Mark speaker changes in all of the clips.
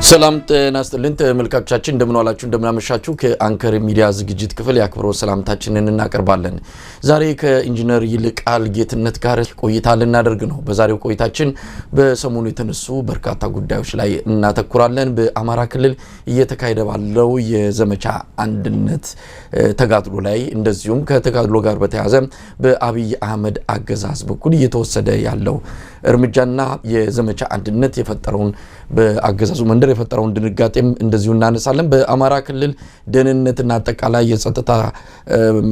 Speaker 1: ሰላም ጤና ይስጥልን ተመልካቾቻችን እንደምን ዋላችሁ እንደምን አመሻችሁ ከአንከር ሚዲያ ዝግጅት ክፍል ያክብሮ ሰላምታችንን እናቀርባለን። ዛሬ ከኢንጂነር ይልቃል ጌትነት ጋር ቆይታ ልናደርግ ነው። በዛሬው ቆይታችን በሰሞኑ የተነሱ በርካታ ጉዳዮች ላይ እናተኩራለን። በአማራ ክልል እየተካሄደ ባለው የዘመቻ አንድነት ተጋድሎ ላይ እንደዚሁም ከተጋድሎ ጋር በተያያዘ በአብይ አህመድ አገዛዝ በኩል እየተወሰደ ያለው እርምጃና የዘመቻ አንድነት የፈጠረውን በአገዛዙ መንደር የፈጠረውን ድንጋጤም እንደዚሁ እናነሳለን። በአማራ ክልል ደህንነትና አጠቃላይ የጸጥታ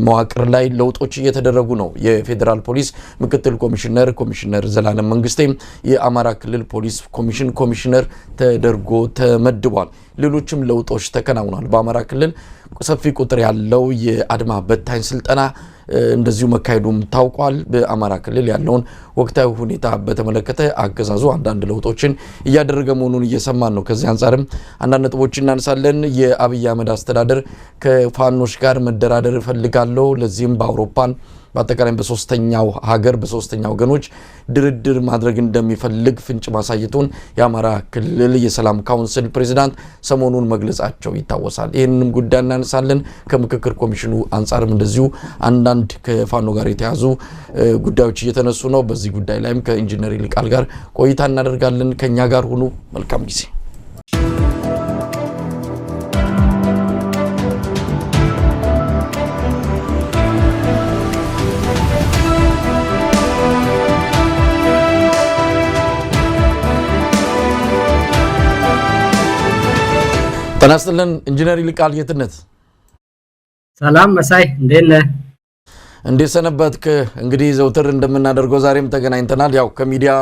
Speaker 1: መዋቅር ላይ ለውጦች እየተደረጉ ነው። የፌደራል ፖሊስ ምክትል ኮሚሽነር ዘላለም መንግስቴ የአማራ ክልል ፖሊስ ኮሚሽነር ተደርጎ ተመድቧል። ሌሎችም ለውጦች ተከናውኗል። በአማራ ክልል ሰፊ ቁጥር ያለው የአድማ በታኝ ስልጠና እንደዚሁ መካሄዱም ታውቋል። በአማራ ክልል ያለውን ወቅታዊ ሁኔታ በተመለከተ አገዛዙ አንዳንድ ለውጦችን እያደረገ መሆኑን እየሰማን ነው። ከዚህ አንፃርም አንዳንድ ነጥቦችን እናነሳለን። የአብይ አህመድ አስተዳደር ከፋኖች ጋር መደራደር ፈልጋለሁ፣ ለዚህም በአውሮፓን በአጠቃላይ በሶስተኛው ሀገር በሶስተኛው ወገኖች ድርድር ማድረግ እንደሚፈልግ ፍንጭ ማሳየቱን የአማራ ክልል የሰላም ካውንስል ፕሬዝዳንት ሰሞኑን መግለጻቸው ይታወሳል። ይህንንም ጉዳይ እናነሳለን። ከምክክር ኮሚሽኑ አንፃርም እንደዚሁ አንዳንድ ከፋኖ ጋር የተያዙ ጉዳዮች እየተነሱ ነው። በዚህ ጉዳይ ላይም ከኢንጂነር ይልቃል ጋር ቆይታ እናደርጋለን። ከኛ ጋር ሁኑ። መልካም ጊዜ። ተናስተልን ኢንጂነር ይልቃል ጌትነት።
Speaker 2: ሰላም መሳይ እንዴት ነህ?
Speaker 1: እንዴት ሰነበትክ? እንግዲህ ዘውትር እንደምናደርገው ዛሬም ተገናኝተናል። ያው ከሚዲያ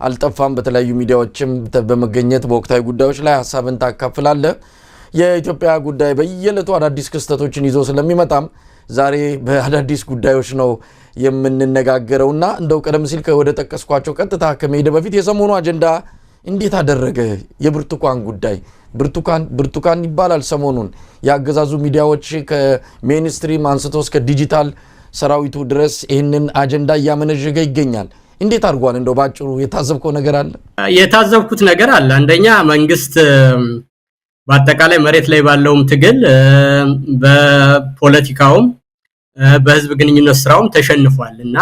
Speaker 1: አልጠፋም፣ በተለያዩ ሚዲያዎችም በመገኘት በወቅታዊ ጉዳዮች ላይ ሐሳብን ታካፍላለህ። የኢትዮጵያ ጉዳይ በየዕለቱ አዳዲስ ክስተቶችን ይዞ ስለሚመጣም ዛሬ በአዳዲስ ጉዳዮች ነው የምንነጋገረውና እንደው ቀደም ሲል ወደ ጠቀስኳቸው ቀጥታ ከመሄድ በፊት የሰሞኑ አጀንዳ እንዴት አደረገ? የብርቱካን ጉዳይ ብርቱካን ይባላል። ሰሞኑን ያገዛዙ ሚዲያዎች ከሜንስትሪም አንስቶ እስከ ዲጂታል ሰራዊቱ ድረስ ይህንን አጀንዳ እያመነዠገ ይገኛል። እንዴት አድርጓል? እንደው ባጭሩ የታዘብከው ነገር አለ?
Speaker 2: የታዘብኩት ነገር አለ። አንደኛ መንግስት በአጠቃላይ መሬት ላይ ባለውም ትግል በፖለቲካውም በህዝብ ግንኙነት ስራውም ተሸንፏል እና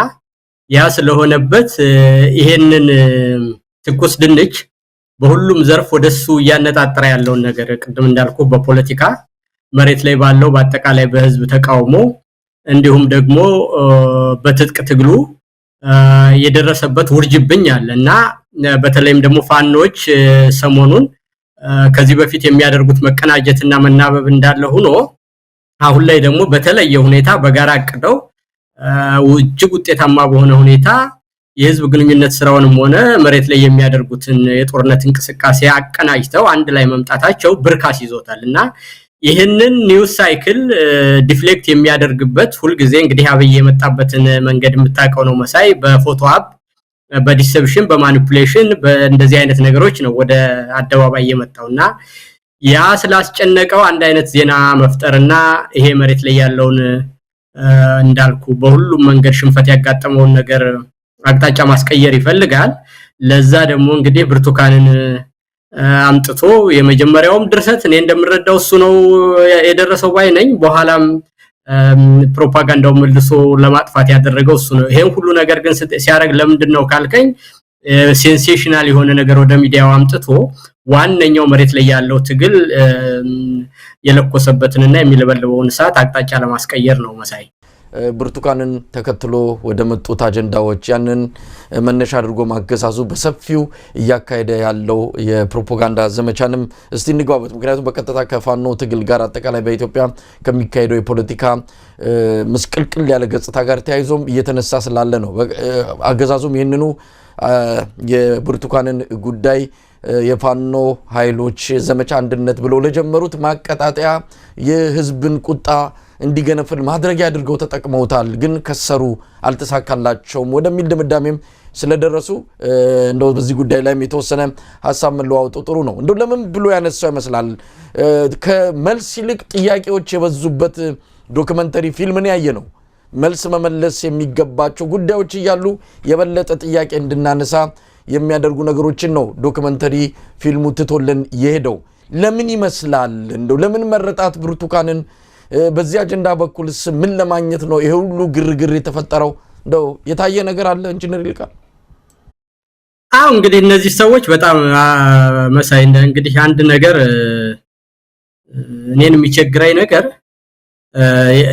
Speaker 2: ያ ስለሆነበት ይሄንን ትኩስ ድንች በሁሉም ዘርፍ ወደሱ ያነጣጣረ ያለው ነገር ቅድም እንዳልኩ በፖለቲካ መሬት ላይ ባለው በአጠቃላይ በህዝብ ተቃውሞ እንዲሁም ደግሞ በትጥቅ ትግሉ የደረሰበት ውርጅብኝ አለና በተለይም ደግሞ ፋኖች ሰሞኑን ከዚህ በፊት የሚያደርጉት መቀናጀትና መናበብ እንዳለ ሆኖ አሁን ላይ ደግሞ በተለየ ሁኔታ በጋራ አቅደው እጅግ ውጤታማ በሆነ ሁኔታ የህዝብ ግንኙነት ስራውንም ሆነ መሬት ላይ የሚያደርጉትን የጦርነት እንቅስቃሴ አቀናጅተው አንድ ላይ መምጣታቸው ብርካስ ይዞታልና ይሄንን ኒውስ ሳይክል ዲፍሌክት የሚያደርግበት ሁሉ ጊዜ እንግዲህ አብይ የመጣበትን መንገድ የምታቀው ነው መሳይ። በፎቶ አፕ በዲሰፕሽን በማኒፑሌሽን በእንደዚህ አይነት ነገሮች ነው ወደ አደባባይ የመጣውና ያ ስላስጨነቀው አንድ አይነት ዜና መፍጠርና ይሄ መሬት ላይ ያለውን እንዳልኩ በሁሉም መንገድ ሽንፈት ያጋጠመውን ነገር አቅጣጫ ማስቀየር ይፈልጋል። ለዛ ደግሞ እንግዲህ ብርቱካንን አምጥቶ የመጀመሪያውም ድርሰት እኔ እንደምረዳው እሱ ነው የደረሰው ባይ ነኝ። በኋላም ፕሮፓጋንዳው መልሶ ለማጥፋት ያደረገው እሱ ነው። ይሄን ሁሉ ነገር ግን ሲያረግ ለምንድነው ካልከኝ ሴንሴሽናል የሆነ ነገር ወደ ሚዲያው አምጥቶ ዋንኛው መሬት ላይ ያለው ትግል የለኮሰበትንና የሚለበልበውን ሰዓት አቅጣጫ ለማስቀየር ነው መሳይ።
Speaker 1: ብርቱካንን ተከትሎ ወደ መጡት አጀንዳዎች ያንን መነሻ አድርጎ ማገዛዙ በሰፊው እያካሄደ ያለው የፕሮፓጋንዳ ዘመቻንም እስቲ እንግባበት። ምክንያቱም በቀጥታ ከፋኖ ትግል ጋር አጠቃላይ በኢትዮጵያ ከሚካሄደው የፖለቲካ ምስቅልቅል ያለ ገጽታ ጋር ተያይዞም እየተነሳ ስላለ ነው። አገዛዙም ይህንኑ የብርቱካንን ጉዳይ የፋኖ ኃይሎች ዘመቻ አንድነት ብለው ለጀመሩት ማቀጣጣያ የህዝብን ቁጣ እንዲገነፍል ማድረግ ያድርገው ተጠቅመውታል። ግን ከሰሩ አልተሳካላቸውም ወደሚል ድምዳሜም ስለደረሱ እንደው በዚህ ጉዳይ ላይ የተወሰነ ሐሳብ መለዋወጡ ጥሩ ነው። እንደው ለምን ብሎ ያነሳው ይመስላል ከመልስ ይልቅ ጥያቄዎች የበዙበት ዶክመንተሪ ፊልምን ያየ ነው። መልስ መመለስ የሚገባቸው ጉዳዮች ይያሉ የበለጠ ጥያቄ እንድናነሳ የሚያደርጉ ነገሮችን ነው ዶክመንተሪ ፊልሙ ትቶልን የሄደው። ለምን ይመስላል እንደው ለምን መረጣት ብርቱካንን በዚህ አጀንዳ በኩልስ ምን ለማግኘት ነው ይሄ ሁሉ ግርግር የተፈጠረው እንደው የታየ ነገር አለ ኢንጂነር ይልቃል
Speaker 2: እንግዲህ እነዚህ ሰዎች በጣም መሳይ እንግዲህ አንድ ነገር እኔን የሚቸግረኝ ነገር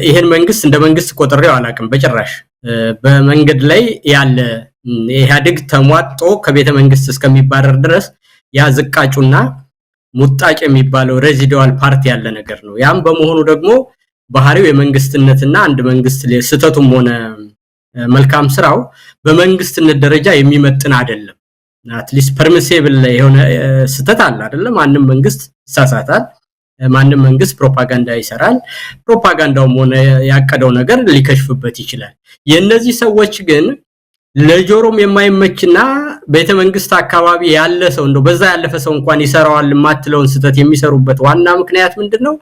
Speaker 2: ይሄን መንግስት እንደ መንግስት ቆጥሬው አላቅም በጭራሽ በመንገድ ላይ ያለ ኢህአዴግ ተሟጦ ከቤተ መንግስት እስከሚባረር ድረስ ያ ዝቃጩና ሙጣጭ የሚባለው ሬዚዱዋል ፓርቲ ያለ ነገር ነው ያም በመሆኑ ደግሞ ባህሪው የመንግስትነትና አንድ መንግስት ለስተቱም ሆነ መልካም ስራው በመንግስትነት ደረጃ የሚመጥን አይደለም አትሊስት ፐርሚሲብል የሆነ ስተት አለ አይደለም ማንንም መንግስት ይሳሳታል ማንንም መንግስት ፕሮፓጋንዳ ይሰራል ፕሮፓጋንዳውም ሆነ ያቀደው ነገር ሊከሽፍበት ይችላል የነዚህ ሰዎች ግን ለጆሮም የማይመችና ቤተ መንግስት አካባቢ ያለ ሰው እንደው በዛ ያለፈ ሰው እንኳን ይሰራዋል ማትለውን ስተት የሚሰሩበት ዋና ምክንያት ምንድነው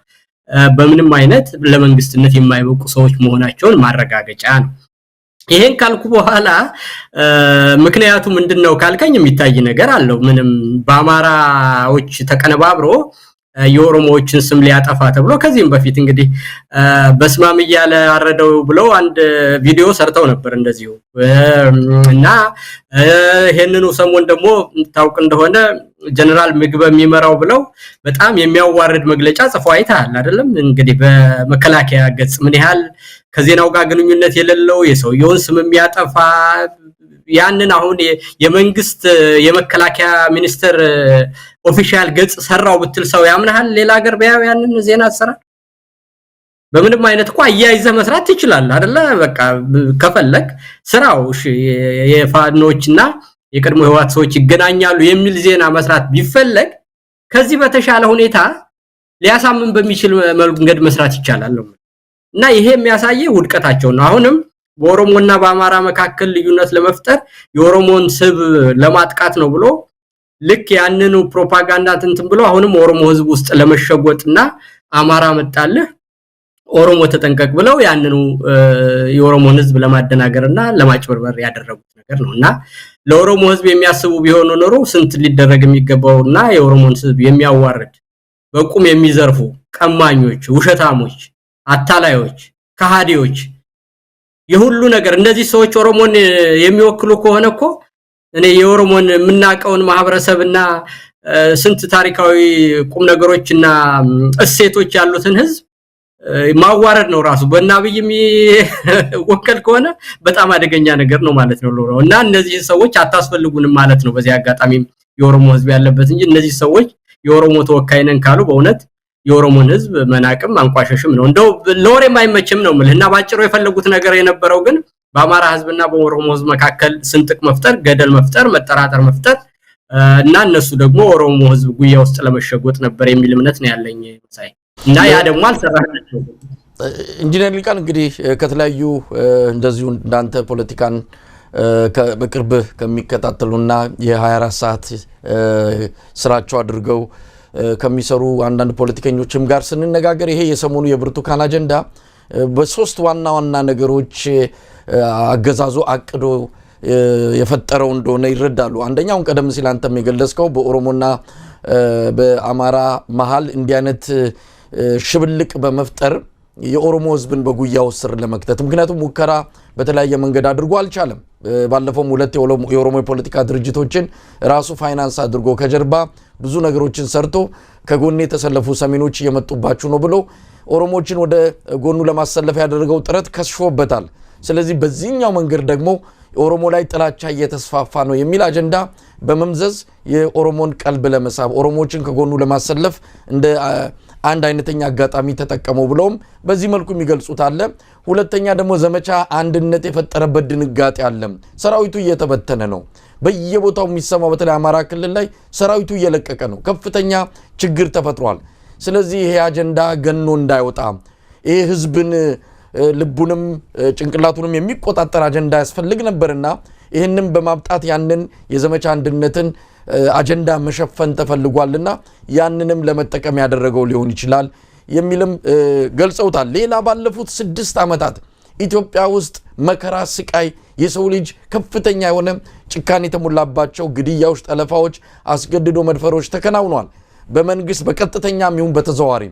Speaker 2: በምንም አይነት ለመንግስትነት የማይበቁ ሰዎች መሆናቸውን ማረጋገጫ ነው ይሄን ካልኩ በኋላ ምክንያቱ ምንድነው ካልከኝ የሚታይ ነገር አለው ምንም በአማራዎች ተቀነባብሮ የኦሮሞዎችን ስም ሊያጠፋ ተብሎ ከዚህም በፊት እንግዲህ በስማም ይያለ አረደው ብለው አንድ ቪዲዮ ሰርተው ነበር እንደዚሁ እና ይሄንኑ ሰሞን ደግሞ ታውቅ እንደሆነ ጀነራል ምግበ የሚመራው ብለው በጣም የሚያዋርድ መግለጫ ጽፈው አይታል አይደለም እንግዲህ በመከላከያ ገጽ ምን ያህል ከዜናው ጋር ግንኙነት የሌለው የሰውየውን ስም የሚያጠፋ ያንን አሁን የመንግስት የመከላከያ ሚኒስተር ኦፊሻል ገጽ ሰራው ብትል ሰው ያምናል ሌላ ሀገር ቢያው ያንን ዜና ሰራ በምንም አይነት እኮ አያይዘ መስራት ይችላል አይደለ በቃ ከፈለክ ስራው የፋኖችና የቀድሞ ህዋት ሰዎች ይገናኛሉ የሚል ዜና መስራት ቢፈልግ ከዚህ በተሻለ ሁኔታ ሊያሳምን በሚችል መንገድ መስራት ይቻላል እና ይሄ የሚያሳየው ውድቀታቸው ነው አሁንም በኦሮሞና በአማራ መካከል ልዩነት ለመፍጠር የኦሮሞን ስብ ለማጥቃት ነው ብሎ ልክ ያንኑ ፕሮፓጋንዳ እንትን ብሎ አሁንም ኦሮሞ ህዝብ ውስጥ ለመሸጎጥና አማራ መጣልህ ኦሮሞ ተጠንቀቅ ብለው ያንኑ የኦሮሞን ህዝብ ለማደናገርና ለማጭበርበር ያደረጉት ነገር ነውና ለኦሮሞ ህዝብ የሚያስቡ ቢሆኑ ኖሮ ስንት ሊደረግ የሚገባውና የኦሮሞን ህዝብ የሚያዋርድ በቁም የሚዘርፉ ቀማኞች ውሸታሞች አታላዮች ከሃዲዎች የሁሉ ነገር እንደዚህ ሰዎች ኦሮሞን የሚወክሉ ከሆነኮ እኔ የኦሮሞን ምናቀውን ማህበረሰብና ስንት ታሪካዊ ቁም ነገሮችና እሴቶች ያሉትን ህዝብ ማዋረድ ነው ራሱ በእናብይም ወከል ከሆነ በጣም አደገኛ ነገር ነው ማለት ነው እና እነዚህ ሰዎች አታስፈልጉንም ማለት ነው በዚህ አጋጣሚ የኦሮሞ ህዝብ ያለበት እንጂ እነዚህ ሰዎች የኦሮሞ ተወካይ ነን ካሉ በእውነት የኦሮሞን ህዝብ መናቅም አንቋሸሽም ነው እንደው ለወሬ የማይመችም ነው ምልህና ባጭሩ የፈለጉት ነገር የነበረው ግን በአማራ ህዝብና በኦሮሞ ህዝብ መካከል ስንጥቅ መፍጠር ገደል መፍጠር መጠራጠር መፍጠር እና እነሱ ደግሞ ኦሮሞ ህዝብ ጉያ ውስጥ ለመሸጎጥ ነበር የሚል እምነት ነው ያለኝ ሳይ እና ያ ደግሞ አልሰራችም
Speaker 1: ኢንጂነር ሊቃን እንግዲህ ከተለያዩ እንደዚሁ እንዳንተ ፖለቲካን በቅርብ ከሚከታተሉና የ24 ሰዓት ስራቸው አድርገው ከሚሰሩ አንዳንድ ፖለቲከኞችም ጋር ስንነጋገር ይሄ የሰሞኑ የብርቱካን አጀንዳ በሶስት ዋና ዋና ነገሮች አገዛዙ አቅዶ የፈጠረው እንደሆነ ይረዳሉ አንደኛው ቀደም ሲል አንተም የገለጽከው በኦሮሞና በአማራ መሃል እንዲያነት ሽብልቅ በመፍጠር የኦሮሞ ህዝብን በጉያው ስር ለመክተት ምክንያቱም ሙከራ በተለያየ መንገድ አድርጎ አልቻለም ባለፈው ሁለት የኦሮሞ ፖለቲካ ድርጅቶችን ራሱ ፋይናንስ አድርጎ ከጀርባ ብዙ ነገሮችን ሰርቶ ከጎኔ የተሰለፉ ሰሜኖች እየመጡባችሁ ነው ብሎ ኦሮሞችን ወደ ጎኑ ለማሰለፍ ያደረገው ጥረት ከሽፎበታል ስለዚህ በዚህኛው መንገድ ደግሞ ኦሮሞ ላይ ጥላቻ እየተስፋፋ ነው የሚል አጀንዳ በመምዘዝ የኦሮሞን ቀልብ ለመሳብ ኦሮሞችን ከጎኑ ለማሰለፍ እንደ አንድ አይነተኛ አጋጣሚ ተጠቀመው ብለውም በዚህ መልኩ የሚገልጹት አለ ሁለተኛ ደግሞ ዘመቻ አንድነት የፈጠረበት ድንጋጤ አለ ሰራዊቱ እየተበተነ ነው በየቦታው የሚሰማው በተለይ አማራ ክልል ላይ ሰራዊቱ እየለቀቀ ነው ከፍተኛ ችግር ተፈጥሯል ስለዚህ ይሄ አጀንዳ ገኖ እንዳይወጣ ይሄ ህዝብን ልቡንም ጭንቅላቱንም የሚቆጣጠር አጀንዳ ያስፈልግ ነበርና ይሄንን በማብጣት ያንን የዘመቻ አንድነትን አጀንዳ መሸፈን ተፈልጓልና ያንንም ለመጠቀም ያደረገው ሊሆን ይችላል የሚልም ገልጸውታል ሌላ ባለፉት 6 አመታት ኢትዮጵያ ውስጥ መከራ ስቃይ የሰው ልጅ ከፍተኛ የሆነ ጭካኔ የተሞላባቸው ግድያዎች ጠለፋዎች አስገድዶ መድፈሮች ተከናውኗል በመንግስት በቀጥተኛም ይሁን በተዘዋዋሪ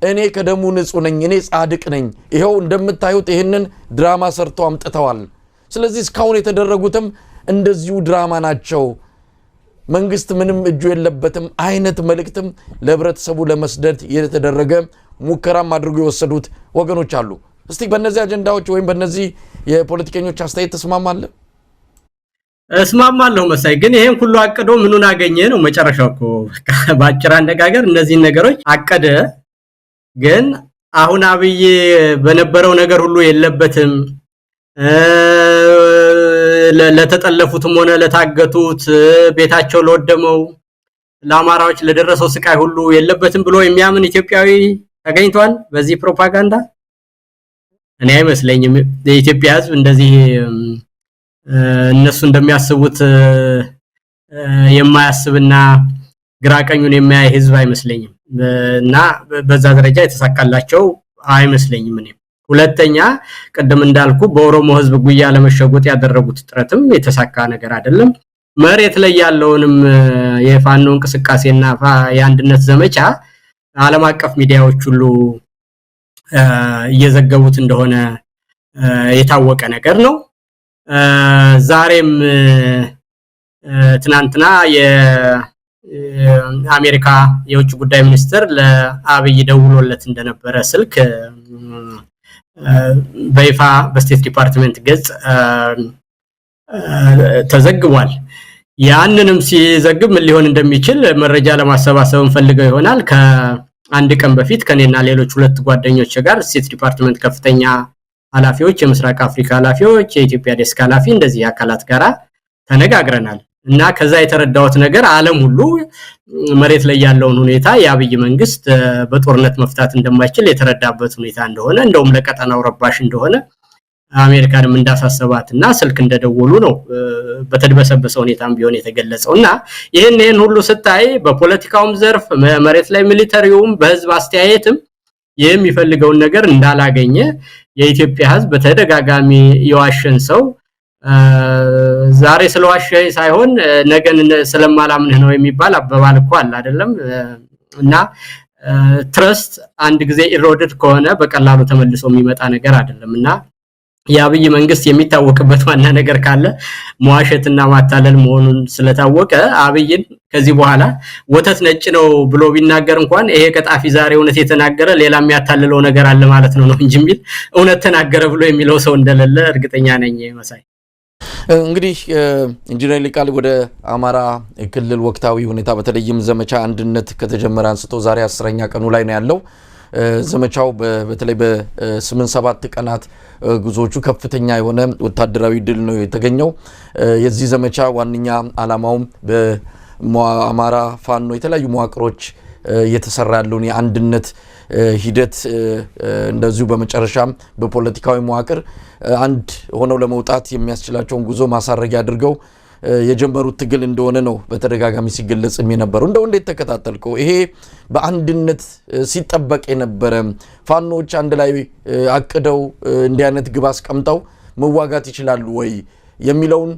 Speaker 1: እኔ ከደሙ ንጹህ ነኝ እኔ ጻድቅ ነኝ ይሄው እንደምታዩት ይሄንን ድራማ ሰርተው አምጥተዋል ስለዚህ እስካሁን የተደረጉትም እንደዚሁ ድራማ ናቸው መንግስት ምንም እጁ የለበትም አይነት መልእክትም ለህብረተሰቡ ለመስደድ የተደረገ ሙከራም አድርጎ የወሰዱት ወገኖች አሉ እስቲ በእነዚህ አጀንዳዎች ወይም በእነዚህ የፖለቲከኞች አስተያየት ተስማማለህ
Speaker 2: እስማማለሁ መሳይ ግን ይሄን ሁሉ አቀዶ ምኑን አገኘ ነው መጨረሻው እኮ ባጭር አነጋገር እነዚህ ነገሮች አቀደ ግን አሁን አብይ በነበረው ነገር ሁሉ የለበትም ለተጠለፉትም ሆነ ለታገቱት ቤታቸው ለወደመው ለአማራዎች ለደረሰው ስቃይ ሁሉ የለበትም ብሎ የሚያምን ኢትዮጵያዊ ተገኝቷል በዚህ ፕሮፓጋንዳ እኔ አይመስለኝም የኢትዮጵያ ህዝብ እንደዚህ እነሱ እንደሚያስቡት የማያስብና ግራቀኙን የሚያይ ህዝብ አይመስለኝም እና በዛ ደረጃ የተሳካላቸው አይመስለኝም እኔ ሁለተኛ ቀደም እንዳልኩ በኦሮሞ ህዝብ ጉያ ለመሸጎጥ ያደረጉት ጥረትም የተሳካ ነገር አይደለም መሬት ላይ ያለውንም የፋኖ እንቅስቃሴና የአንድነት ዘመቻ ዓለም አቀፍ ሚዲያዎች ሁሉ እየዘገቡት እንደሆነ የታወቀ ነገር ነው ዛሬም ትናንትና የአሜሪካ የውጭ ጉዳይ ሚኒስትር ለአብይ ደውሎለት እንደነበረ ስልክ በይፋ በስቴት ዲፓርትመንት ገጽ ተዘግቧል ያንንም ሲዘግብ ምን ሊሆን እንደሚችል መረጃ ለማሰባሰብ እንፈልገው ይሆናል ከአንድ ቀን በፊት ከኔና ሌሎች ሁለት ጓደኞች ጋር ስቴት ዲፓርትመንት ከፍተኛ ኃላፊዎች የምስራቅ አፍሪካ ኃላፊዎች የኢትዮጵያ ዴስክ ኃላፊ እንደዚህ አካላት ጋራ ተነጋግረናል እና ከዛ የተረዳሁት ነገር ዓለም ሁሉ መሬት ላይ ያለውን ሁኔታ የአብይ መንግስት በጦርነት መፍታት እንደማይችል የተረዳበት ሁኔታ እንደሆነ እንደውም ለቀጠናው ረባሽ እንደሆነ አሜሪካንም እንዳሳሰባትና ስልክ እንደደወሉ ነው በተድበሰበሰ ሁኔታም ቢሆን የተገለጸውና ይሄን ሁሉ ስታይ በፖለቲካውም ዘርፍ መሬት ላይ ሚሊተሪውም በህዝብ አስተያየትም የሚፈልገውን ነገር እንዳላገኘ የኢትዮጵያ ህዝብ በተደጋጋሚ የዋሸን ሰው ዛሬ ስለዋሸ ሳይሆን ነገን ስለማላምንህ ነው የሚባል አባባል እኮ አለ አይደለም እና ትረስት አንድ ጊዜ ኢሮድድ ከሆነ በቀላሉ ተመልሶ የሚመጣ ነገር አይደለምና የአብይ መንግስት የሚታወቅበት ዋና ነገር ካለ መዋሸትና ማታለል መሆኑን ስለታወቀ አብይን ከዚህ በኋላ ወተት ነጭ ነው ብሎ ቢናገር እንኳን ይሄ ቀጣፊ ዛሬ እውነት የተናገረ ሌላ የሚያታልለው ነገር አለ ማለት ነው እንጂ የሚል እውነት ተናገረ ብሎ የሚለው ሰው እንደሌለ እርግጠኛ ነኝ መሳይ
Speaker 1: እንግዲህ ኢንጂነር ሊቃል ወደ አማራ ክልል ወቅታዊ ሁኔታ በተለይም ዘመቻ አንድነት ከተጀመረ አንስቶ ዛሬ 10ኛ ቀኑ ላይ ነው ያለው ዘመቻው በተለይ በ8-7 ቀናት ጉዞቹ ከፍተኛ የሆነ ወታደራዊ ድል ነው የተገኘው የዚህ ዘመቻ ዋንኛ ዓላማው በአማራ ፋኖ የተለያዩ መዋቅሮች የተሰራ ያለውን የአንድነት ሂደት እንደዚሁ በመጨረሻም በፖለቲካዊ መዋቅር አንድ ሆነው ለመውጣት የሚያስችላቸውን ጉዞ ማሳረጊያ አድርገው የጀመሩት ትግል እንደሆነ ነው በተደጋጋሚ ሲገለጽ የነበረው እንደው እንዴት ተከታተልከው ይሄ በአንድነት ሲጠበቅ የነበረ ፋኖች አንድ ላይ አቅደው እንዲህ አይነት ግብ አስቀምጠው መዋጋት ይችላሉ ወይ የሚለውን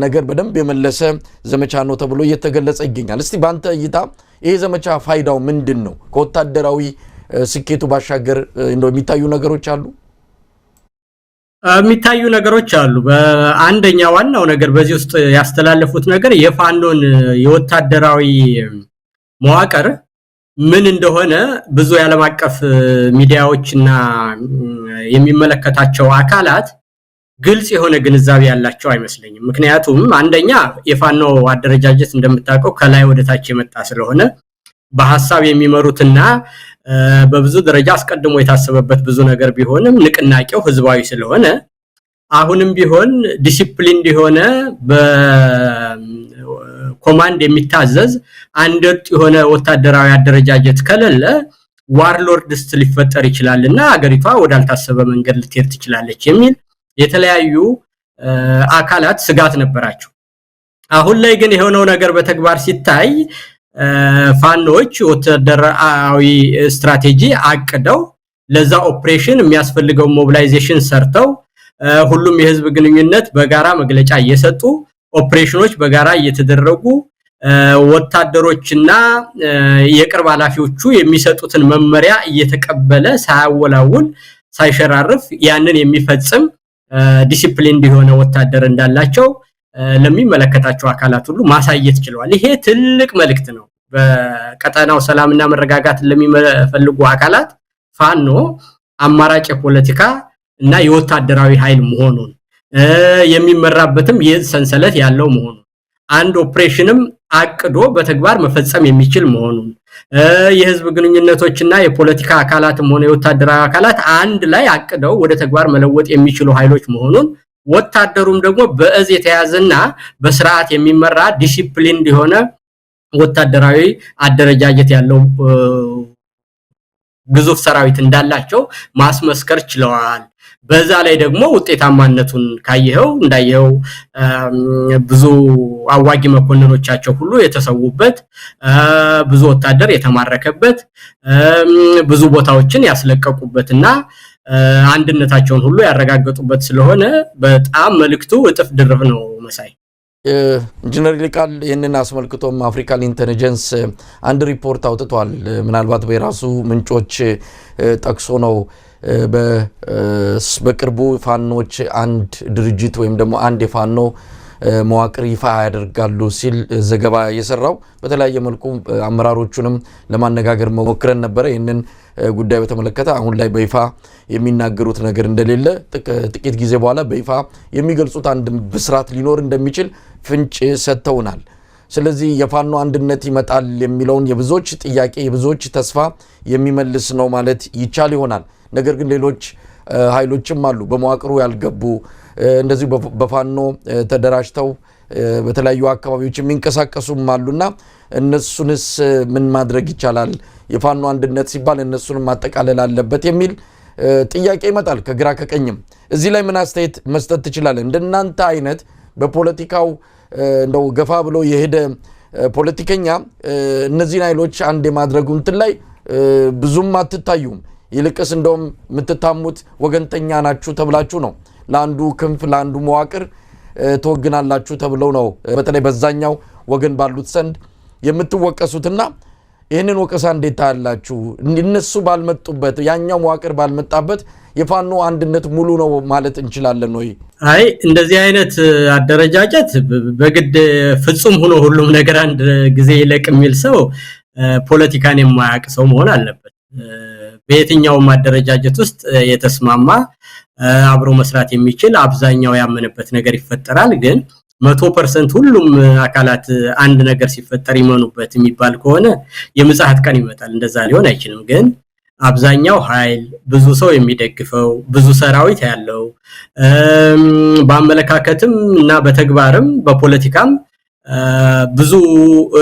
Speaker 1: ነገር በደንብ የመለሰ ዘመቻ ነው ተብሎ እየተገለጸ ይገኛል እስቲ ባንተ እይታ ይሄ ዘመቻ ፋይዳው ምንድነው ከወታደራዊ ስኬቱ ባሻገር እንደው የሚታዩ ነገሮች አሉ
Speaker 2: የሚታዩ ነገሮች አሉ በአንደኛ ዋናው ነገር በዚህ ውስጥ ያስተላለፉት ነገር የፋኖን የወታደራዊ መዋቅር ምን እንደሆነ ብዙ የዓለም አቀፍ ሚዲያዎችና የሚመለከታቸው አካላት ግልጽ የሆነ ግንዛቤ ያላቸው አይመስለኝም ምክንያቱም አንደኛ የፋኖ አደረጃጀት እንደምታውቀው ከላይ ወደ ታች የመጣ ስለሆነ በሐሳብ የሚመሩትና በብዙ ደረጃ አስቀድሞ የታሰበበት ብዙ ነገር ቢሆንም ንቅናቄው ህዝባዊ ስለሆነ አሁንም ቢሆን ዲሲፕሊን የሆነ በኮማንድ የሚታዘዝ አንድ ወጥ የሆነ ወታደራዊ አደረጃጀት ከሌለ ዋርሎርድስ ሊፈጠር ይችላልና አገሪቷ ወዳልታሰበ መንገድ ልትሄድ ትችላለች የሚል የተለያዩ አካላት ስጋት ነበራቸው አሁን ላይ ግን የሆነው ነገር በተግባር ሲታይ ፋኖች ወታደራዊ ስትራቴጂ አቅደው ለዛ ኦፕሬሽን የሚያስፈልገው ሞቢላይዜሽን ሰርተው ሁሉም የህዝብ ግንኙነት በጋራ መግለጫ እየሰጡ ኦፕሬሽኖች በጋራ እየተደረጉ ወታደሮችና የቅርብ ኃላፊዎቹ የሚሰጡትን መመሪያ እየተቀበለ ሳያወላውል ሳይሸራርፍ ያንን የሚፈጽም ዲሲፕሊን እንዲሆነ ወታደር እንዳላቸው ለሚመለከታቸው አካላት ሁሉ ማሳየት ችለዋል። ይሄ ትልቅ መልእክት ነው። በቀጠናው ሰላምና መረጋጋት ለሚፈልጉ አካላት ፋኖ አማራጭ ፖለቲካ እና የወታደራዊ ኃይል መሆኑን የሚመራበትም የሰንሰለት ያለው መሆኑን አንድ ኦፕሬሽንም አቅዶ በተግባር መፈጸም የሚችል መሆኑን የህዝብ ግንኙነቶችና የፖለቲካ አካላትም ሆነ የወታደራዊ አካላት አንድ ላይ አቅደው ወደ ተግባር መለወጥ የሚችሉ ኃይሎች መሆኑን ወታደሩም ደግሞ በእዝ የተያዘና በስርዓት የሚመራ ዲሲፕሊን እንዲሆነ ወታደራዊ አደረጃጀት ያለው ግዙፍ ሰራዊት እንዳላቸው ማስመስከር ችለዋል። በዛ ላይ ደግሞ ውጤታማነቱን ካየኸው እንዳየው ብዙ አዋጊ መኮንኖቻቸው ሁሉ የተሰውበት ብዙ ወታደር የተማረከበት ብዙ ቦታዎችን ያስለቀቁበትና አንድነታቸውን ሁሉ ያረጋገጡበት ስለሆነ በጣም መልክቱ እጥፍ ድርብ ነው መሳይ።
Speaker 1: ኢንጂነር ይልቃል ይህንን አስመልክቶም አፍሪካን ኢንተለጀንስ አንድ ሪፖርት አውጥቷል። ምናልባት በራሱ ምንጮች ጠቅሶ ነው በቅርቡ ፋኖች አንድ ድርጅት ወይም ደግሞ አንድ የፋኖ መዋቅር ይፋ ያደርጋሉ ሲል ዘገባ የሰራው። በተለያየ መልኩ አመራሮቹንም ለማነጋገር መሞክረን ነበር። ይህንን ጉዳይ በተመለከተ አሁን ላይ በይፋ የሚናገሩት ነገር እንደሌለ ጥቂት ጊዜ በኋላ በይፋ የሚገልጹት አንድ ብስራት ሊኖር እንደሚችል ፍንጭ ሰጥተውናል። ስለዚህ የፋኖ አንድነት ይመጣል የሚለውን የብዙዎች ጥያቄ የብዙዎች ተስፋ የሚመልስ ነው ማለት ይቻል ይሆናል። ነገር ግን ሌሎች ኃይሎችም አሉ በመዋቅሩ ያልገቡ እንደዚህ በፋኖ ተደራጅተው በተለያዩ አካባቢዎች የሚንቀሳቀሱም አሉና እነሱንስ ምን ማድረግ ይቻላል? የፋኖ አንድነት ሲባል እነሱንም ማጠቃለል አለበት የሚል ጥያቄ ይመጣል ከግራ ከቀኝም። እዚህ ላይ ምን አስተያየት መስጠት ትችላለህ? እንደናንተ አይነት በፖለቲካው እንደው ገፋ ብሎ የሄደ ፖለቲከኛ እነዚህን ኃይሎች አንድ የማድረጉ እንትን ላይ ብዙም አትታዩም። ይልቅስ እንደውም የምትታሙት ወገንተኛ ናችሁ ተብላችሁ ነው። ለአንዱ ክንፍ ለአንዱ መዋቅር ተወግናላችሁ ተብለው ነው በተለይ በዛኛው ወገን ባሉት ዘንድ የምትወቀሱትና ይህንን ወቀሳ እንዴት ታያላችሁ? እነሱ ባልመጡበት ያኛው መዋቅር ባልመጣበት የፋኖ አንድነት ሙሉ ነው ማለት እንችላለን ወይ?
Speaker 2: አይ እንደዚህ አይነት አደረጃጀት በግድ ፍጹም ሆኖ ሁሉም ነገር አንድ ጊዜ ይለቅ የሚል ሰው ፖለቲካን የማያውቅ ሰው መሆን አለበት። በየትኛውም አደረጃጀት ውስጥ የተስማማ አብሮ መስራት የሚችል አብዛኛው ያመነበት ነገር ይፈጠራል። ግን 100% ሁሉም አካላት አንድ ነገር ሲፈጠር ይመኑበት የሚባል ከሆነ የምጽአት ቀን ይመጣል። እንደዛ ሊሆን አይችልም። ግን አብዛኛው ኃይል ብዙ ሰው የሚደግፈው ብዙ ሰራዊት ያለው በአመለካከትም እና በተግባርም በፖለቲካም ብዙ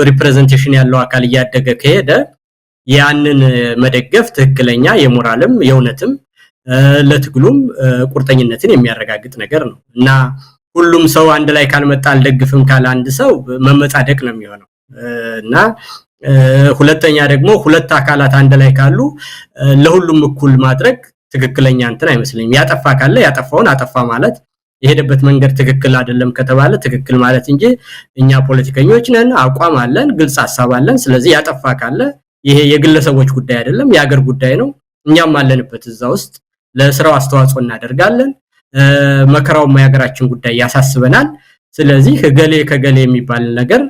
Speaker 2: ሪፕሬዘንቴሽን ያለው አካል እያደገ ከሄደ ያንን መደገፍ ትክክለኛ የሞራልም የእውነትም ለትግሉም ቁርጠኝነትን የሚያረጋግጥ ነገር ነው እና ሁሉም ሰው አንድ ላይ ካልመጣ አልደግፍም ካለ አንድ ሰው መመጻደቅ ነው የሚሆነው እና ሁለተኛ ደግሞ ሁለት አካላት አንድ ላይ ካሉ ለሁሉም እኩል ማድረግ ትክክለኛ እንትን አይመስልኝም። ያጠፋ ካለ ያጠፋውን አጠፋ ማለት የሄደበት መንገድ ትክክል አይደለም ከተባለ ትክክል ማለት እንጂ እኛ ፖለቲከኞች ነን፣ አቋም አለን፣ ግልጽ ሐሳብ አለን። ስለዚህ ያጠፋ ካለ ይሄ የግለሰቦች ጉዳይ አይደለም፣ የሀገር ጉዳይ ነው። እኛም አለንበት እዛ ውስጥ ለስራው አስተዋጽኦ እናደርጋለን። መከራውም የሀገራችን ጉዳይ ያሳስበናል። ስለዚህ ገሌ ከገሌ የሚባል ነገር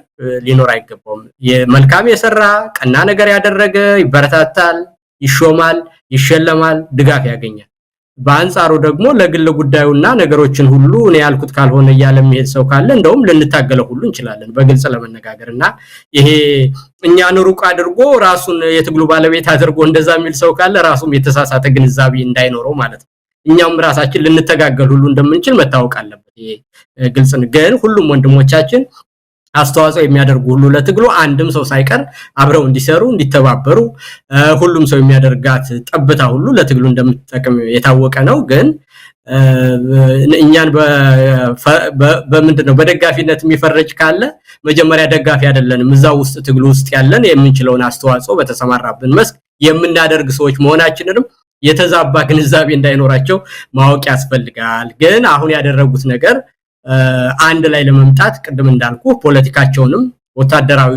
Speaker 2: ሊኖር አይገባውም። የመልካም የሰራ ቀና ነገር ያደረገ ይበረታታል፣ ይሾማል፣ ይሸለማል፣ ድጋፍ ያገኛል። በአንጻሩ ደግሞ ለግል ጉዳዩና ነገሮችን ሁሉ እኔ ያልኩት ካልሆነ ያለ የሚሄድ ሰው ካለ እንደውም ልንታገለው ሁሉ እንችላለን በግልጽ ለመነጋገርና ይሄ እኛን ሩቅ አድርጎ ራሱን የትግሉ ባለቤት አድርጎ እንደዛ የሚል ሰው ካለ ራሱም የተሳሳተ ግንዛቤ እንዳይኖረው ማለት ነው። እኛም ራሳችን ልንተጋገል ሁሉ እንደምንችል መታወቅ አለበት። ይሄ ግልጽ ነው። ግን ሁሉም ወንድሞቻችን አስተዋጽኦ የሚያደርጉ ሁሉ ለትግሉ አንድም ሰው ሳይቀር አብረው እንዲሰሩ እንዲተባበሩ ሁሉም ሰው የሚያደርጋት ጠብታ ሁሉ ለትግሉ እንደምትጠቅም የታወቀ ነው። ግን እኛን በምንድነው በደጋፊነት የሚፈረጅ ካለ መጀመሪያ ደጋፊ አይደለንም። እዛው ውስጥ ትግሉ ውስጥ ያለን የምንችለውን አስተዋጽኦ በተሰማራብን መስክ የምናደርግ ሰዎች መሆናችንንም የተዛባ ግንዛቤ እንዳይኖራቸው ማወቅ ያስፈልጋል። ግን አሁን ያደረጉት ነገር አንድ ላይ ለመምጣት ቅድም እንዳልኩ ፖለቲካቸውንም ወታደራዊ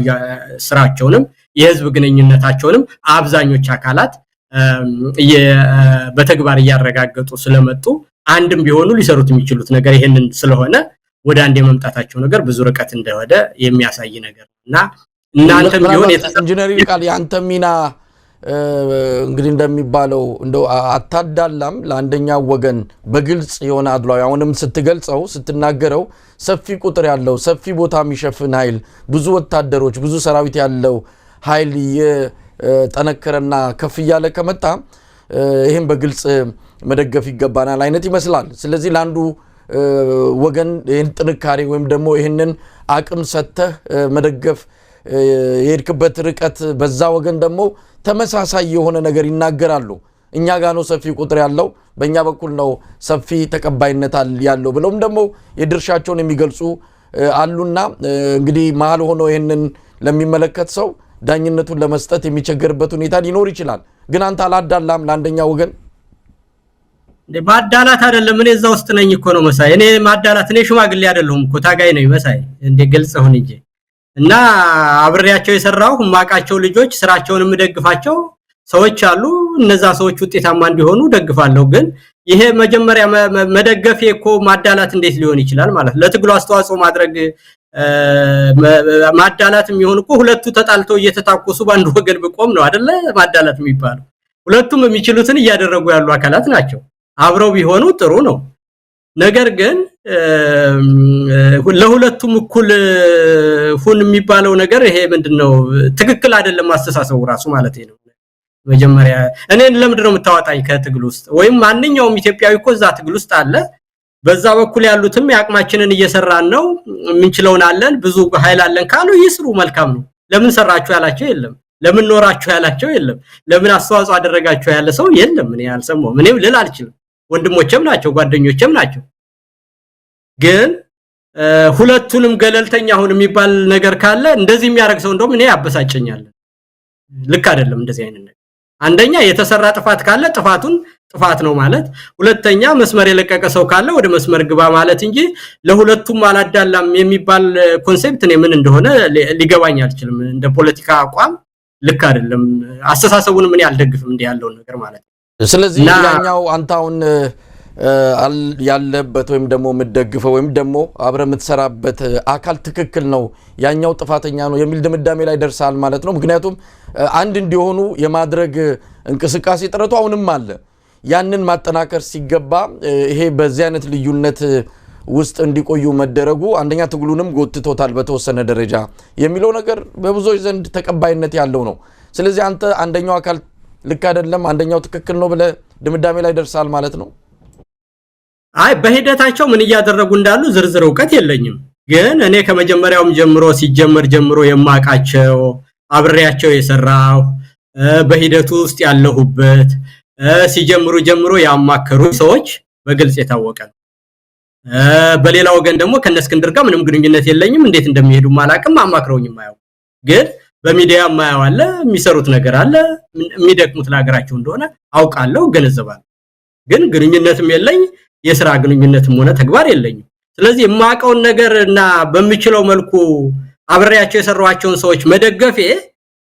Speaker 2: ስራቸውንም የህዝብ ግንኙነታቸውንም አብዛኞቹ አካላት በተግባር ያረጋገጡ ስለመጡ አንድም ቢሆኑ ሊሰሩት የሚችሉት ነገር ይሄንን ስለሆነ ወደ አንድ የመምጣታቸው ነገር ብዙ ርቀት እንደወደ የሚያሳይ ነገር እና እናንተም ቢሆን
Speaker 1: ኢንጂነር ይልቃል ያንተ ሚና እንግዲህ እንደሚባለው እንደው አታዳላም ለአንደኛው ወገን በግልጽ የሆነ አድሏዊ አሁንም ስትገልጸው ስትናገረው ሰፊ ቁጥር ያለው ሰፊ ቦታ የሚሸፍን ኃይል ብዙ ወታደሮች ብዙ ሰራዊት ያለው ኃይል የጠነከረና ከፍ ያለ ከመጣ ይሄን በግልጽ መደገፍ ይገባናል አይነት ይመስላል ስለዚህ ለአንዱ ወገን ይሄን ጥንካሬ ወይም ደግሞ ይሄንን አቅም ሰተህ መደገፍ የሄድክበት ርቀት በዛ ወገን ደግሞ ተመሳሳይ የሆነ ነገር ይናገራሉ እኛ ጋር ነው ሰፊ ቁጥር ያለው በእኛ በኩል ነው ሰፊ ተቀባይነት ያለው ብለውም ደግሞ የድርሻቸውን የሚገልጹ አሉና እንግዲህ መሃል ሆኖ ይሄንን ለሚመለከት ሰው ዳኝነቱን ለመስጠት የሚቸገርበት ሁኔታ ሊኖር ይችላል ግን አንተ አላዳላም ለአንደኛው ወገን
Speaker 2: ማዳላት አይደለም እኔ እዛ ውስጥ ነኝ እኮ ነው መሳይ እኔ ማዳላት እኔ ሽማግሌ አይደለሁም እኮ ታጋይ ነኝ መሳይ እንደ ግልጽ ሆነ እንጂ እና አብሬያቸው የሰራው ማቃቸው ልጆች ስራቸውን ምደግፋቸው ሰዎች አሉ እነዛ ሰዎች ውጤታማ እንዲሆኑ ደግፋለሁ ግን ይሄ መጀመሪያ መደገፍ እኮ ማዳላት እንዴት ሊሆን ይችላል ማለት ለትግሉ አስተዋጽኦ ማድረግ ማዳላት የሚሆን እኮ ሁለቱ ተጣልተው እየተታኮሱ ባንዱ ወገን በቆም ነው አይደለ ማዳላት የሚባለው ሁለቱም የሚችሉትን እያደረጉ ያሉ አካላት ናቸው አብረው ቢሆኑ ጥሩ ነው ነገር ግን ለሁለቱም እኩል ሁን የሚባለው ነገር ይሄ ምንድነው ትክክል አይደለም ማስተሳሰቡ ራሱ ማለት ነው መጀመሪያ እኔን ለምንድነው የምታወጣኝ ከትግል ውስጥ ወይም ማንኛውም ኢትዮጵያዊ እኮ እዛ ትግል ውስጥ አለ በዛ በኩል ያሉትም ያቅማችንን እየሰራን ነው ምንችለውን አለን ብዙ ኃይል አለን ካሉ ይስሩ መልካም ነው ለምን ሰራችሁ ያላችሁ የለም ለምን ኖራችሁ ያላችሁ የለም ለምን አስተዋጽኦ አደረጋችሁ ያለ ሰው የለም እኔ አልሰማው እኔ ልል አልችልም ወንድሞቼም ናቸው ጓደኞቼም ናቸው ግን ሁለቱንም ገለልተኛ ሆነ የሚባል ነገር ካለ እንደዚህ የሚያረግ ሰው እንደውም እኔ ያበሳጨኛል ልክ አይደለም እንደዚህ አይነት ነገር አንደኛ የተሰራ ጥፋት ካለ ጥፋቱን ጥፋት ነው ማለት ሁለተኛ መስመር የለቀቀ ሰው ካለ ወደ መስመር ግባ ማለት እንጂ ለሁለቱም አላዳላም የሚባል ኮንሴፕት ነው ምን እንደሆነ ሊገባኝ አልችልም እንደ ፖለቲካ አቋም ልክ አይደለም አስተሳሰቡን ምን ያልደግፍም እንደ ያለው ነገር ማለት
Speaker 1: ስለዚህ ያኛው አንታውን ያለበት ወይም ደግሞ ምደግፈው ወይም ደግሞ አብረ ምትሰራበት አካል ትክክል ነው ያኛው ጥፋተኛ ነው የሚል ድምዳሜ ላይ ደርሳል ማለት ነው ምክንያቱም አንድ እንዲሆኑ የማድረግ እንቅስቃሴ ጥረቱ አሁንም አለ ያንን ማጠናከር ሲገባ ይሄ በዚህ አይነት ልዩነት ውስጥ እንዲቆዩ መደረጉ አንደኛ ትግሉንም ጎትቶታል በተወሰነ ደረጃ የሚለው ነገር በብዙዎች ዘንድ ተቀባይነት ያለው ነው ስለዚህ አንተ አንደኛው አካል ልክ አይደለም አንደኛው ትክክል ነው ብለ ድምዳሜ ላይ ደርሳል ማለት ነው
Speaker 2: አይ በሂደታቸው ምን ያደረጉ እንዳሉ ዝርዝር ዕውቀት የለኝም ግን እኔ ከመጀመሪያውም ጀምሮ ሲጀመር ጀምሮ የማቃቸው አብሬያቸው የሰራው በሂደቱ ውስጥ ያለሁበት ሲጀምሩ ጀምሮ ያማከሩ ሰዎች በግልጽ የታወቀ ነው በሌላ ወገን ደግሞ ከነስክንድር ጋር ምንም ግንኙነት የለኝም እንዴት እንደሚሄዱ ማላቅም አማክረውኝ ማያው ግን በሚዲያ ማያው አለ የሚሰሩት ነገር አለ የሚደክሙት ለሀገራቸው እንደሆነ አውቃለሁ ገነዘባለሁ ግን ግንኙነትም የለኝ የሥራ ግንኙነትም ሆነ ተግባር የለኝም ስለዚህ የማቀው ነገርና በሚችለው መልኩ አብሬያቸው የሰራዋቸውን ሰዎች መደገፌ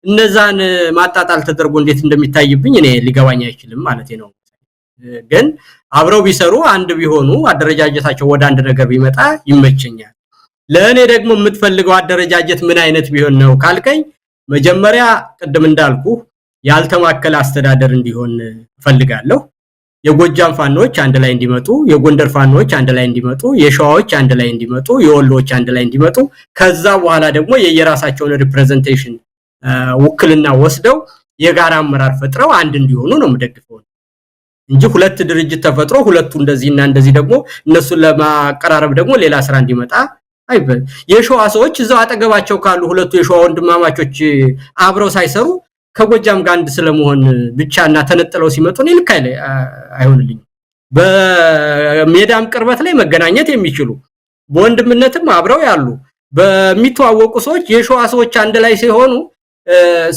Speaker 2: እነዛን ማጣጣል ተደርጎ እንዴት እንደሚታይብኝ እኔ ሊገባኝ አይችልም ማለት ነው ግን አብረው ቢሰሩ አንድ ቢሆኑ አደረጃጀታቸው ወደ አንድ ነገር ቢመጣ ይመቸኛል ለኔ ደግሞ የምትፈልገው አደረጃጀት ምን አይነት ቢሆን ነው ካልከኝ መጀመሪያ ቀደም እንዳልኩ ያልተማከለ አስተዳደር እንዲሆን ፈልጋለሁ የጎጃም ፋኖች አንድ ላይ እንዲመጡ የጎንደር ፋኖች አንድ ላይ እንዲመጡ የሸዋዎች አንድ ላይ እንዲመጡ የወሎች አንድ ላይ እንዲመጡ ከዛ በኋላ ደግሞ የየራሳቸውን ሪፕሬዘንቴሽን ውክልና ወስደው የጋራ አመራር ፈጥረው አንድ እንዲሆኑ ነው የምደግፈው እንጂ ሁለት ድርጅት ተፈጥሮ ሁለቱ እንደዚህና እንደዚህ ደግሞ እነሱን ለማቀራረብ ደግሞ ሌላ ስራ እንዲመጣ አይበል የሸዋ ሰዎች እዛው አጠገባቸው ካሉ ሁለቱ የሸዋ ወንድማማቾች አብረው ሳይሰሩ ከጎጃም ጋር አንድ ስለመሆን ብቻና ተነጥለው ሲመጡ ነው ልክ አይሆንልኝ በሜዳም ቅርበት ላይ መገናኘት የሚችሉ በወንድምነትም አብረው ያሉ በሚተዋወቁ ሰዎች የሸዋ ሰዎች አንድ ላይ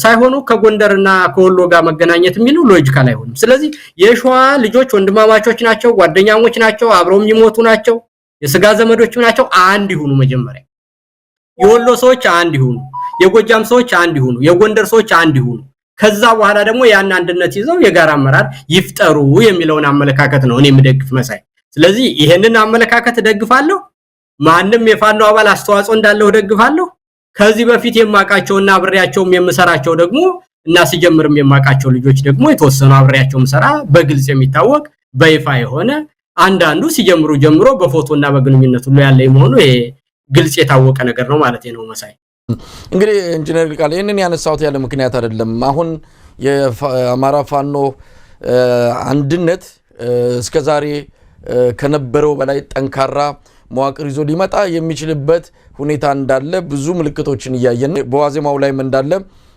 Speaker 2: ሳይሆኑ ከጎንደርና ከወሎ ጋር መገናኘት የሚለው ሎጂካል አይሆንም ስለዚህ የሸዋ ልጆች ወንድማማቾች ናቸው ጓደኛሞች ናቸው አብረው የሚሞቱ ናቸው የስጋ ዘመዶች ናቸው አንድ ይሁኑ መጀመሪያ የወሎ ሰዎች አንድ ይሁኑ የጎጃም ሰዎች አንድ ይሁኑ፣ የጎንደር ሰዎች አንድ ይሁኑ። ከዛ በኋላ ደግሞ ያን አንድነት ይዘው የጋራ አመራር ይፍጠሩ የሚለውን አመለካከት ነው እኔ የምደግፍ መሳይ። ስለዚህ ይሄንን አመለካከት ደግፋለሁ። ማንንም የፋኖ አባል አስተዋጽኦ እንዳለው ደግፋለሁ። ከዚህ በፊት የማቃቸውና አብሬያቸውም የምሰራቸው ደግሞ እና ሲጀምርም የማቃቸው ልጆች ደግሞ የተወሰኑ አብሬያቸው ምሰራ በግልጽ የሚታወቅ በይፋ የሆነ አንዳንዱ ሲጀምሩ ጀምሮ በፎቶና በግንኙነት ሁሉ ያለ መሆኑ ይሄ ግልጽ የታወቀ ነገር ነው ማለት ነው መሳይ።
Speaker 1: እንግዲህ ኢንጂነር ይልቃል ይሄንን ያነሳውት ያለ ምክንያት አይደለም። አሁን የአማራ ፋኖ አንድነት እስከዛሬ ከነበረው በላይ ጠንካራ መዋቅር ይዞ ሊመጣ የሚችልበት ሁኔታ እንዳለ ብዙ ምልክቶችን እያየን በዋዜማው ላይም እንዳለ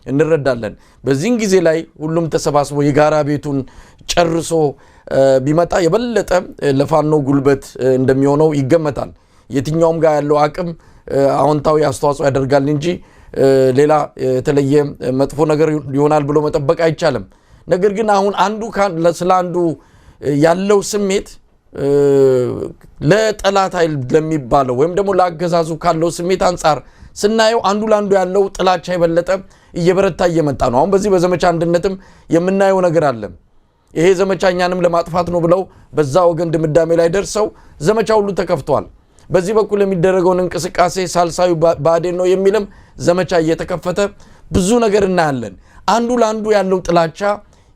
Speaker 1: እንረዳለን። በዚህን ጊዜ ላይ ሁሉም ተሰባስቦ የጋራ ቤቱን ጨርሶ ቢመጣ የበለጠ ለፋኖ ጉልበት እንደሚሆነው ይገመታል። የትኛውም ጋር ያለው አቅም አዎንታዊ አስተዋጽኦ ያደርጋል እንጂ ሌላ የተለየ መጥፎ ነገር ይሆናል ብሎ መጠበቅ አይቻልም። ነገር ግን አሁን አንዱ ስለ አንዱ ያለው ስሜት ለጠላት ኃይል ለሚባለው ወይም ደግሞ ለአገዛዙ ካለው ስሜት አንፃር ስናየው አንዱ ላንዱ ያለው ጥላቻ የበለጠ እየበረታ እየመጣ ነው። አሁን በዚህ በዘመቻ አንድነትም የምናየው ነገር አለ። ይሄ ዘመቻኛንም ለማጥፋት ነው ብለው በዛ ወገን ድምዳሜ ላይ ደርሰው ዘመቻ ሁሉ ተከፍቷል። በዚህ በኩል የሚደረገውን እንቅስቃሴ ሳልሳዩ ባዴን ነው የሚልም ዘመቻ እየተከፈተ ብዙ ነገር እናያለን። አንዱ ላንዱ ያለው ጥላቻ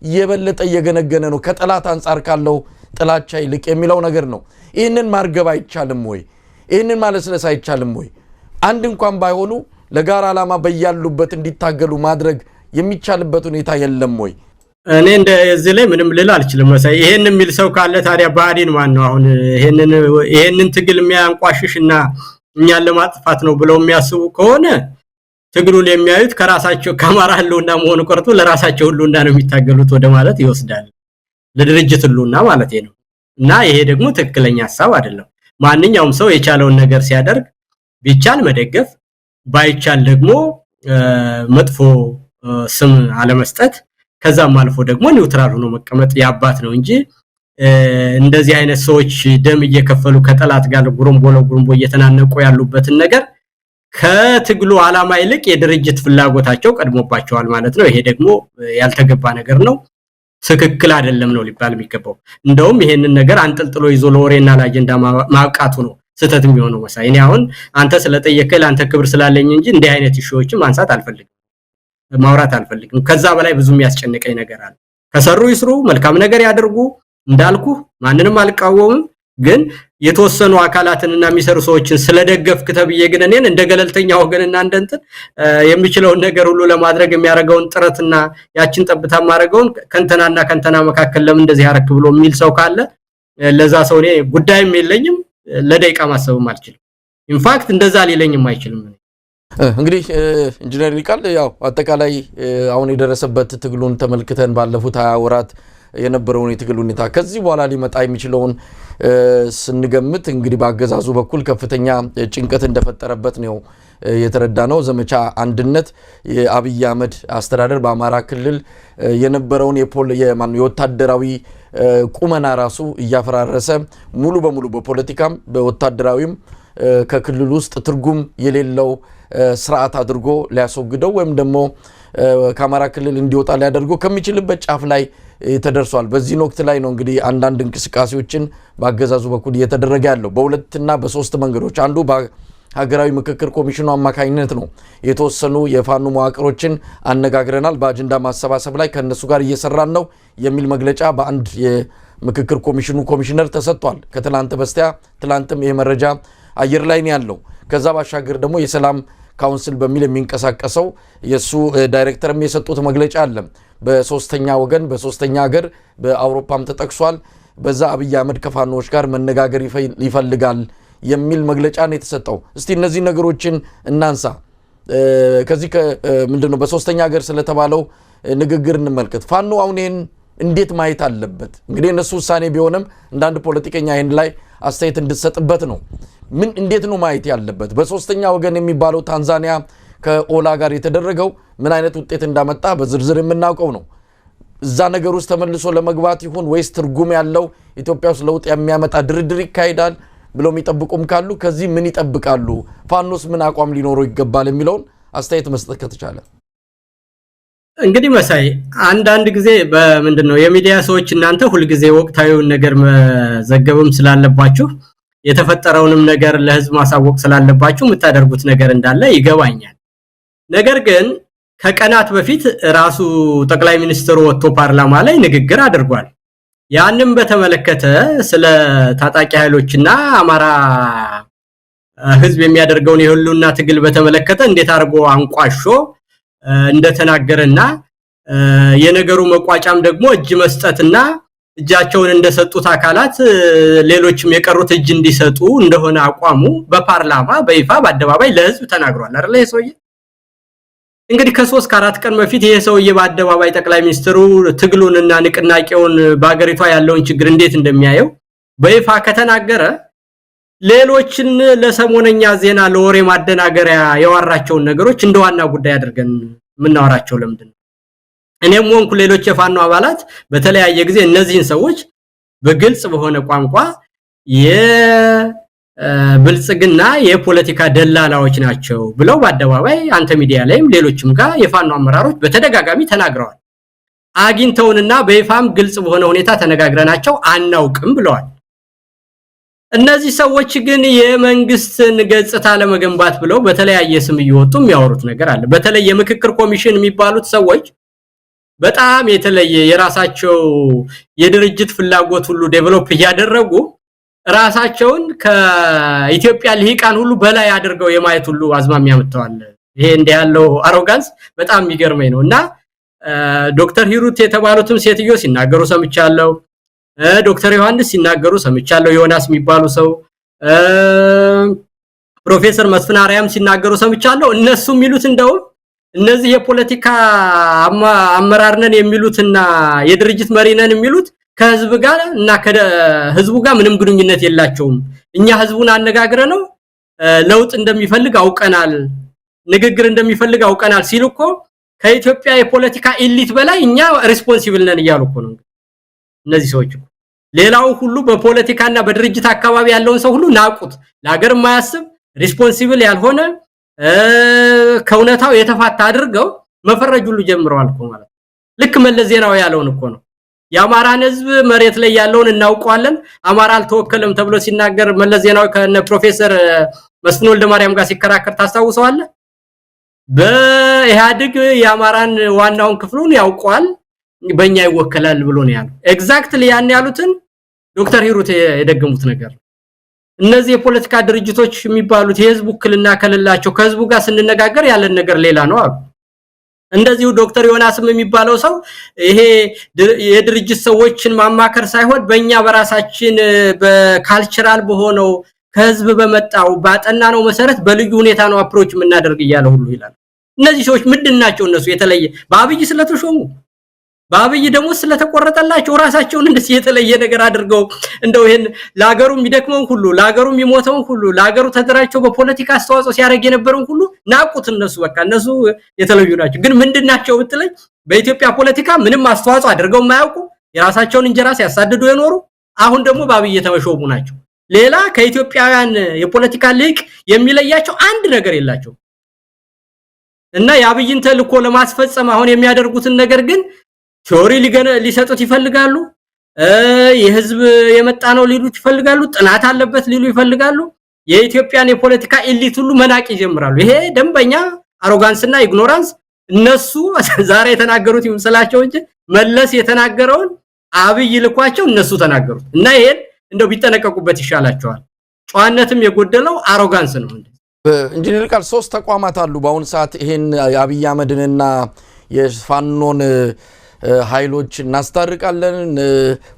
Speaker 1: የበለጠ እየገነገነ ነው ከጠላት አንፃር ካለው ጥላቻ ይልቅ የሚለው ነገር ነው። ይህንን ማርገብ አይቻልም ወይ? ይህንን ማለስለስ አይቻልም ወይ? አንድ እንኳን ባይሆኑ ለጋራ ዓላማ በያሉበት እንዲታገሉ ማድረግ የሚቻልበት ሁኔታ የለም ወይ?
Speaker 2: እኔ እንደዚህ ላይ ምንም ልል አልችልም መሳይ። ይሄን የሚል ሰው ካለ ታዲያ ባዲን ማን ነው? አሁን ይሄንን ትግል የሚያንቋሽሽና እኛን ለማጥፋት ነው ብለው የሚያስቡ ከሆነ ትግሉን የሚያዩት ከራሳቸው ከአማራ ህልውና መሆኑ ቀርቶ ለራሳቸው ህልውና ነው የሚታገሉት ወደ ማለት ይወስዳል። ለድርጅት ህልውና ማለት ነው። እና ይሄ ደግሞ ትክክለኛ ሐሳብ አይደለም። ማንኛውም ሰው የቻለውን ነገር ሲያደርግ ቢቻል መደገፍ ባይቻል ደግሞ መጥፎ ስም አለመስጠት ከዛም አልፎ ደግሞ ኒውትራል ሆኖ መቀመጥ ያባት ነው እንጂ እንደዚህ አይነት ሰዎች ደም እየከፈሉ ከጠላት ጋር ጉሩምቦ እየተናነቁ ያሉበትን ነገር ከትግሉ ዓላማ ይልቅ የድርጅት ፍላጎታቸው ቀድሞባቸዋል ማለት ነው። ይሄ ደግሞ ያልተገባ ነገር ነው። ትክክል አይደለም ነው ሊባል የሚገባው። እንደውም ይሄንን ነገር አንጠልጥሎ ይዞ ለወሬና ለአጀንዳ ማብቃቱ ነው ስህተት የሚሆነው መሳይ። እኔ አሁን አንተ ስለጠየቀኝ አንተ ክብር ስላለኝ እንጂ እንዲህ አይነት ኢሹዎችን ማንሳት አልፈልግም፣ ማውራት አልፈልግም። ከዛ በላይ ብዙ የሚያስጨንቀኝ ነገር አለ። ከሰሩ ይስሩ፣ መልካም ነገር ያድርጉ። እንዳልኩ ማንንም አልቃወምም። ግን የተወሰኑ አካላትንና የሚሰሩ ሰዎችን ስለደገፍክ ተብዬ ግን እኔን እንደ ገለልተኛ ወገንና እንደንትን የሚችለውን ነገር ሁሉ ለማድረግ የሚያረጋውን ጥረትና ያችን ጠብታ ማረጋውን ከንተና መካከል ለምን እንደዚህ ያረክ ብሎ የሚል ሰው ካለ ለዛ ሰው እኔ ጉዳይም የለኝም፣ ለደቂቃ ማሰብም አልችልም። ኢንፋክት እንደዛ ሊለኝም አይችልም።
Speaker 1: እንግዲህ ኢንጂነር ይልቃል ያው አጠቃላይ አሁን የደረሰበት ትግሉን ተመልክተን ባለፉት 20 ወራት የነበረውን የትግል ሁኔታ ከዚህ በኋላ ሊመጣ የሚችለውን ስንገምት እንግዲህ በአገዛዙ በኩል ከፍተኛ ጭንቀት እንደፈጠረበት ነው የተረዳነው። ዘመቻ አንድነት የአብይ አህመድ አስተዳደር በአማራ ክልል የነበረውን የወታደራዊ ቁመና ራሱ እያፈራረሰ ሙሉ በሙሉ በፖለቲካም በወታደራዊም ከክልል ውስጥ ትርጉም የሌለው ስርዓት አድርጎ ሊያስወግደው ወይም ደግሞ ከአማራ ክልል እንዲወጣ ሊያደርገው ከሚችልበት ጫፍ ላይ ተደርሷል። በዚህ ወቅት ላይ ነው እንግዲህ አንዳንድ እንቅስቃሴዎችን በአገዛዙ በኩል እየተደረገ ያለው በሁለትና በሶስት መንገዶች። አንዱ በሀገራዊ ምክክር ኮሚሽኑ አማካኝነት ነው። የተወሰኑ የፋኖ መዋቅሮችን አነጋግረናል፣ በአጀንዳ ማሰባሰብ ላይ ከነሱ ጋር እየሰራን ነው የሚል መግለጫ በአንድ የምክክር ኮሚሽኑ ኮሚሽነር ተሰጥቷል። ከትላንት በስቲያ ትላንትም ይሄ መረጃ አየር ላይ ነው ያለው። ከዛ ባሻገር ደግሞ የሰላም ካውንስል በሚል የሚንቀሳቀሰው የሱ ዳይሬክተርም የሰጡት መግለጫ አለ። በሶስተኛ ወገን በሶስተኛ ሀገር በአውሮፓም ተጠቅሷል። በዛ አብይ አህመድ ከፋኖዎች ጋር መነጋገር ይፈልጋል የሚል መግለጫ ነው የተሰጠው። እስቲ እነዚህ ነገሮችን እናንሳ። ከዚህ ምንድነው በሶስተኛ ሀገር ስለተባለው ንግግር እንመልከት። ፋኖ አሁን ይሄን እንዴት ማየት አለበት? እንግዲህ እነሱ ውሳኔ ቢሆንም እንዳንድ ፖለቲከኛ ይሄን ላይ አስተያየት እንድትሰጥበት ነው። ምን እንዴት ነው ማየት ያለበት? በሶስተኛ ወገን የሚባለው ታንዛኒያ ከኦላ ጋር የተደረገው ምን አይነት ውጤት እንዳመጣ በዝርዝር የምናውቀው ነው። እዛ ነገር ውስጥ ተመልሶ ለመግባት ይሁን ወይስ ትርጉም ያለው ኢትዮጵያ ውስጥ ለውጥ የሚያመጣ ድርድር ይካሄዳል ብለው የሚጠብቁም ካሉ ከዚህ ምን ይጠብቃሉ? ፋኖስ ምን አቋም ሊኖረው ይገባል የሚለውን አስተያየት መስጠት ከተቻለ።
Speaker 2: እንግዲህ መሳይ አንዳንድ ጊዜ በምንድነው የሚዲያ ሰዎች እናንተ ሁሉ ጊዜ ወቅታዊውን ነገር መዘገብም ስላለባችሁ የተፈጠረውንም ነገር ለህዝብ ማሳወቅ ስላለባችሁ የምታደርጉት ነገር እንዳለ ይገባኛል። ነገር ግን ከቀናት በፊት ራሱ ጠቅላይ ሚኒስትሩ ወጥቶ ፓርላማ ላይ ንግግር አድርጓል። ያንንም በተመለከተ ስለ ታጣቂ ኃይሎችና አማራ ህዝብ የሚያደርገውን የሁሉና ትግል በተመለከተ እንዴት አርጎ አንቋሾ እንደተናገረና የነገሩ መቋጫም ደግሞ እጅ መስጠትና እጃቸውን እንደሰጡት አካላት ሌሎችም የቀሩት እጅ እንዲሰጡ እንደሆነ አቋሙ በፓርላማ በይፋ በአደባባይ ለህዝብ ተናግሯል አይደል? ይሄ እንግዲህ ከ3 ከ4 ቀን በፊት ይሄ ሰውዬ በአደባባይ ጠቅላይ ሚኒስትሩ ትግሉንና ንቅናቄውን በአገሪቷ ያለውን ችግር እንዴት እንደሚያየው በይፋ ከተናገረ ሌሎችን ለሰሞነኛ ዜና ለወሬ ማደናገሪያ ያወራቸውን ነገሮች እንደዋና ጉዳይ አድርገን ምናወራቸው ለምንድን ነው? እኔም ወንኩ ሌሎች የፋኖ አባላት በተለያየ ጊዜ እነዚህን ሰዎች በግልጽ በሆነ ቋንቋ የብልጽግና የፖለቲካ ደላላዎች ናቸው ብለው በአደባባይ አንተ ሚዲያ ላይም ሌሎችም ጋር የፋኖ አመራሮች በተደጋጋሚ ተናግረዋል። አግኝተውንና በይፋም ግልጽ በሆነ ሁኔታ ተነጋግረናቸው አናውቅም ብለዋል። እነዚህ ሰዎች ግን የመንግስትን ገጽታ ለመገንባት ብለው በተለያየ ስም እየወጡ የሚያወሩት ነገር አለ። በተለይ የምክክር ኮሚሽን የሚባሉት ሰዎች በጣም የተለየ የራሳቸው የድርጅት ፍላጎት ሁሉ ዴቨሎፕ ያደረጉ ራሳቸውን ከኢትዮጵያ ልሂቃን ሁሉ በላይ አድርገው የማየት ሁሉ አዝማሚያ መጥተዋል። ይሄ እንደ ያለው አሮጋንስ በጣም የሚገርመኝ ነውና ዶክተር ሂሩት የተባሉትም ሴትዮ ሲናገሩ ሰምቻለሁ። ዶክተር ዮሐንስ ሲናገሩ ሰምቻለሁ። ዮናስ የሚባሉ ሰው ፕሮፌሰር መስፍን አርያም ሲናገሩ ሰምቻለሁ። እነሱ የሚሉት እንደው እነዚህ የፖለቲካ አመራር ነን የሚሉትና የድርጅት መሪ ነን የሚሉት ከህዝብ ጋር እና ከህዝቡ ጋር ምንም ግንኙነት የላቸውም። እኛ ህዝቡን አነጋግረ ነው ለውጥ እንደሚፈልግ አውቀናል፣ ንግግር እንደሚፈልግ አውቀናል ሲሉኮ ከኢትዮጵያ የፖለቲካ ኤሊት በላይ እኛ ሪስፖንሲብል ነን እያሉኮ ነው እነዚህ ሰዎች። ሌላው ሁሉ በፖለቲካና በድርጅት አካባቢ ያለውን ሰው ሁሉ ናቁት። ለሀገር የማያስብ ሪስፖንሲብል ያልሆነ ከውነታው የተፋታ አድርገው መፈረጅ ሁሉ ጀምረዋል እኮ ማለት ልክ መለስ ዜናዊ ያለውን እኮ ነው። የአማራን ህዝብ መሬት ላይ ያለውን እናውቀዋለን፣ አማራ አልተወከለም ተብሎ ሲናገር መለስ ዜናዊ ከነ ፕሮፌሰር መስፍን ወልደማርያም ጋር ሲከራከር ታስታውሰዋለህ? በኢህአዴግ የአማራን ዋናውን ክፍሉን ያውቀዋል በእኛ ይወከላል ብሎ ነው ያለው። ኤግዛክትሊ ያን ያሉትን ዶክተር ሂሩት የደገሙት ነገር። እነዚህ የፖለቲካ ድርጅቶች የሚባሉት የህዝብ ውክልና ከሌላቸው ከህዝቡ ጋር ስንነጋገር ያለን ነገር ሌላ ነው አሉ። እንደዚሁ ዶክተር ዮናስም የሚባለው ሰው ይሄ የድርጅት ሰዎችን ማማከር ሳይሆን በእኛ በራሳችን በካልቸራል በሆነው ከህዝብ በመጣው ባጠናነው መሰረት በልዩ ሁኔታ ነው አፕሮች የምናደርግ ይያለ ሁሉ ይላል። እነዚህ ሰዎች ምንድናቸው? እነሱ የተለየ በአብይ ስለተሾሙ በአብይ ደግሞ ስለተቆረጠላቸው ራሳቸውን እንደዚህ የተለየ ነገር አድርገው እንደው ይሄን ለሀገሩ የሚደክመው ሁሉ ለሀገሩ የሚሞተው ሁሉ ለሀገሩ ተደራጅተው በፖለቲካ አስተዋጽኦ ሲያደርግ የነበረው ሁሉ ናቁት። እነሱ በቃ እነሱ የተለዩ ናቸው። ግን ምንድናቸው ብትለኝ በኢትዮጵያ ፖለቲካ ምንም አስተዋጽኦ አድርገው የማያውቁ የራሳቸውን እንጀራ ሲያሳድዱ የኖሩ አሁን ደግሞ በአብይ የተሾሙ ናቸው። ሌላ ከኢትዮጵያውያን የፖለቲካ ልቅ የሚለያቸው አንድ ነገር የላቸው እና የአብይን ተልእኮ ለማስፈጸም አሁን የሚያደርጉትን ነገር ግን ቲዮሪ ሊሰጡት ይፈልጋሉ። የህዝብ የመጣ ነው ሊሉት ይፈልጋሉ። ጥናት አለበት ሊሉ ይፈልጋሉ። የኢትዮጵያን የፖለቲካ ኤሊት ሁሉ መናቅ ይጀምራሉ። ይሄ ደንበኛ አሮጋንስና ኢግኖራንስ እነሱ ዛሬ የተናገሩት ይመስላቸው እንጂ መለስ የተናገረውን አብይ ልኳቸው እነሱ ተናገሩት እና ይሄን እንደው ቢጠነቀቁበት ይሻላቸዋል። ጨዋነትም የጎደለው አሮጋንስ ነው።
Speaker 1: ኢንጂነር ቃል 3 ተቋማት አሉ በአሁን ሰዓት ይሄን የአብይ አህመድንና የፋኖን ኃይሎች እናስታርቃለን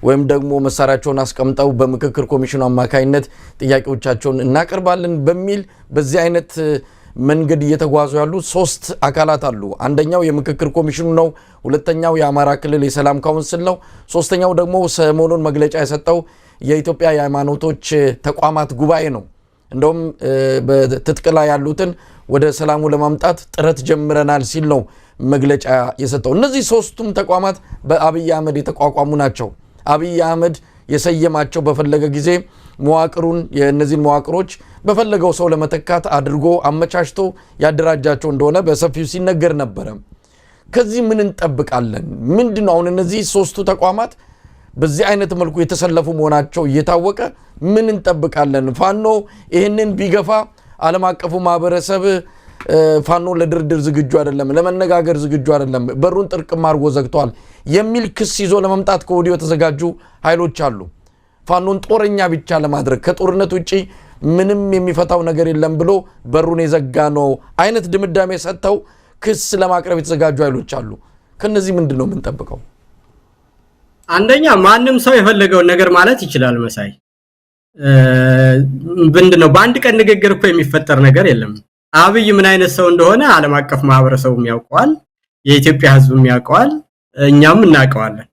Speaker 1: ወይም ደግሞ መሳሪያቸውን አስቀምጠው በምክክር ኮሚሽኑ አማካይነት ጥያቄዎቻቸውን እናቀርባለን በሚል በዚህ አይነት መንገድ እየተጓዙ ያሉ 3 አካላት አሉ። አንደኛው የምክክር ኮሚሽኑ ነው፣ ሁለተኛው የአማራ ክልል የሰላም ካውንስል ነው፣ ሶስተኛው ደግሞ ሰሞኑን መግለጫ የሰጠው የኢትዮጵያ የሃይማኖቶች ተቋማት ጉባኤ ነው። እንደውም በትጥቅ ላይ ያሉትን ወደ ሰላሙ ለማምጣት ጥረት ጀምረናል ሲል ነው መግለጫ የሰጠው። እነዚህ 3ቱም ተቋማት በአብይ አህመድ የተቋቋሙ ናቸው። አብይ አህመድ የሰየማቸው በፈለገ ጊዜ መዋቅሩን የእነዚህን መዋቅሮች በፈለገው ሰው ለመተካት አድርጎ አመቻችቶ ያደራጃቸው እንደሆነ በሰፊው ሲነገር ነበር። ከዚህ ምን እንጠብቃለን? ምንድነው አሁን እነዚህ ሶስቱ ተቋማት በዚህ አይነት መልኩ የተሰለፉ መሆናቸው እየታወቀ ምን እንጠብቃለን? ፋኖ ይሄንን ቢገፋ ዓለም አቀፉ ማህበረሰብ ፋኖ ለድርድር ዝግጁ አይደለም፣ ለመነጋገር ዝግጁ አይደለም፣ በሩን ጥርቅም አድርጎ ዘግቷል የሚል ክስ ይዞ ለመምጣት ከወዲሁ የተዘጋጁ ኃይሎች አሉ። ፋኖን ጦረኛ ብቻ ለማድረግ ከጦርነት ውጪ ምንም የሚፈታው ነገር የለም ብሎ በሩን የዘጋ ነው አይነት ድምዳሜ ሰጥተው ክስ ለማቅረብ የተዘጋጁ ኃይሎች አሉ። ከነዚህ ምንድነው የምንጠብቀው?
Speaker 2: አንደኛ ማንም ሰው የፈለገውን ነገር ማለት ይችላል። መሳይ ምንድነው በአንድ ቀን ንግግር እኮ የሚፈጠር ነገር የለም። አብይ ምን አይነት ሰው እንደሆነ ዓለም አቀፍ ማህበረሰቡም ያውቀዋል፣ የኢትዮጵያ ህዝብም ያውቀዋል፣ እኛም እናውቀዋለን።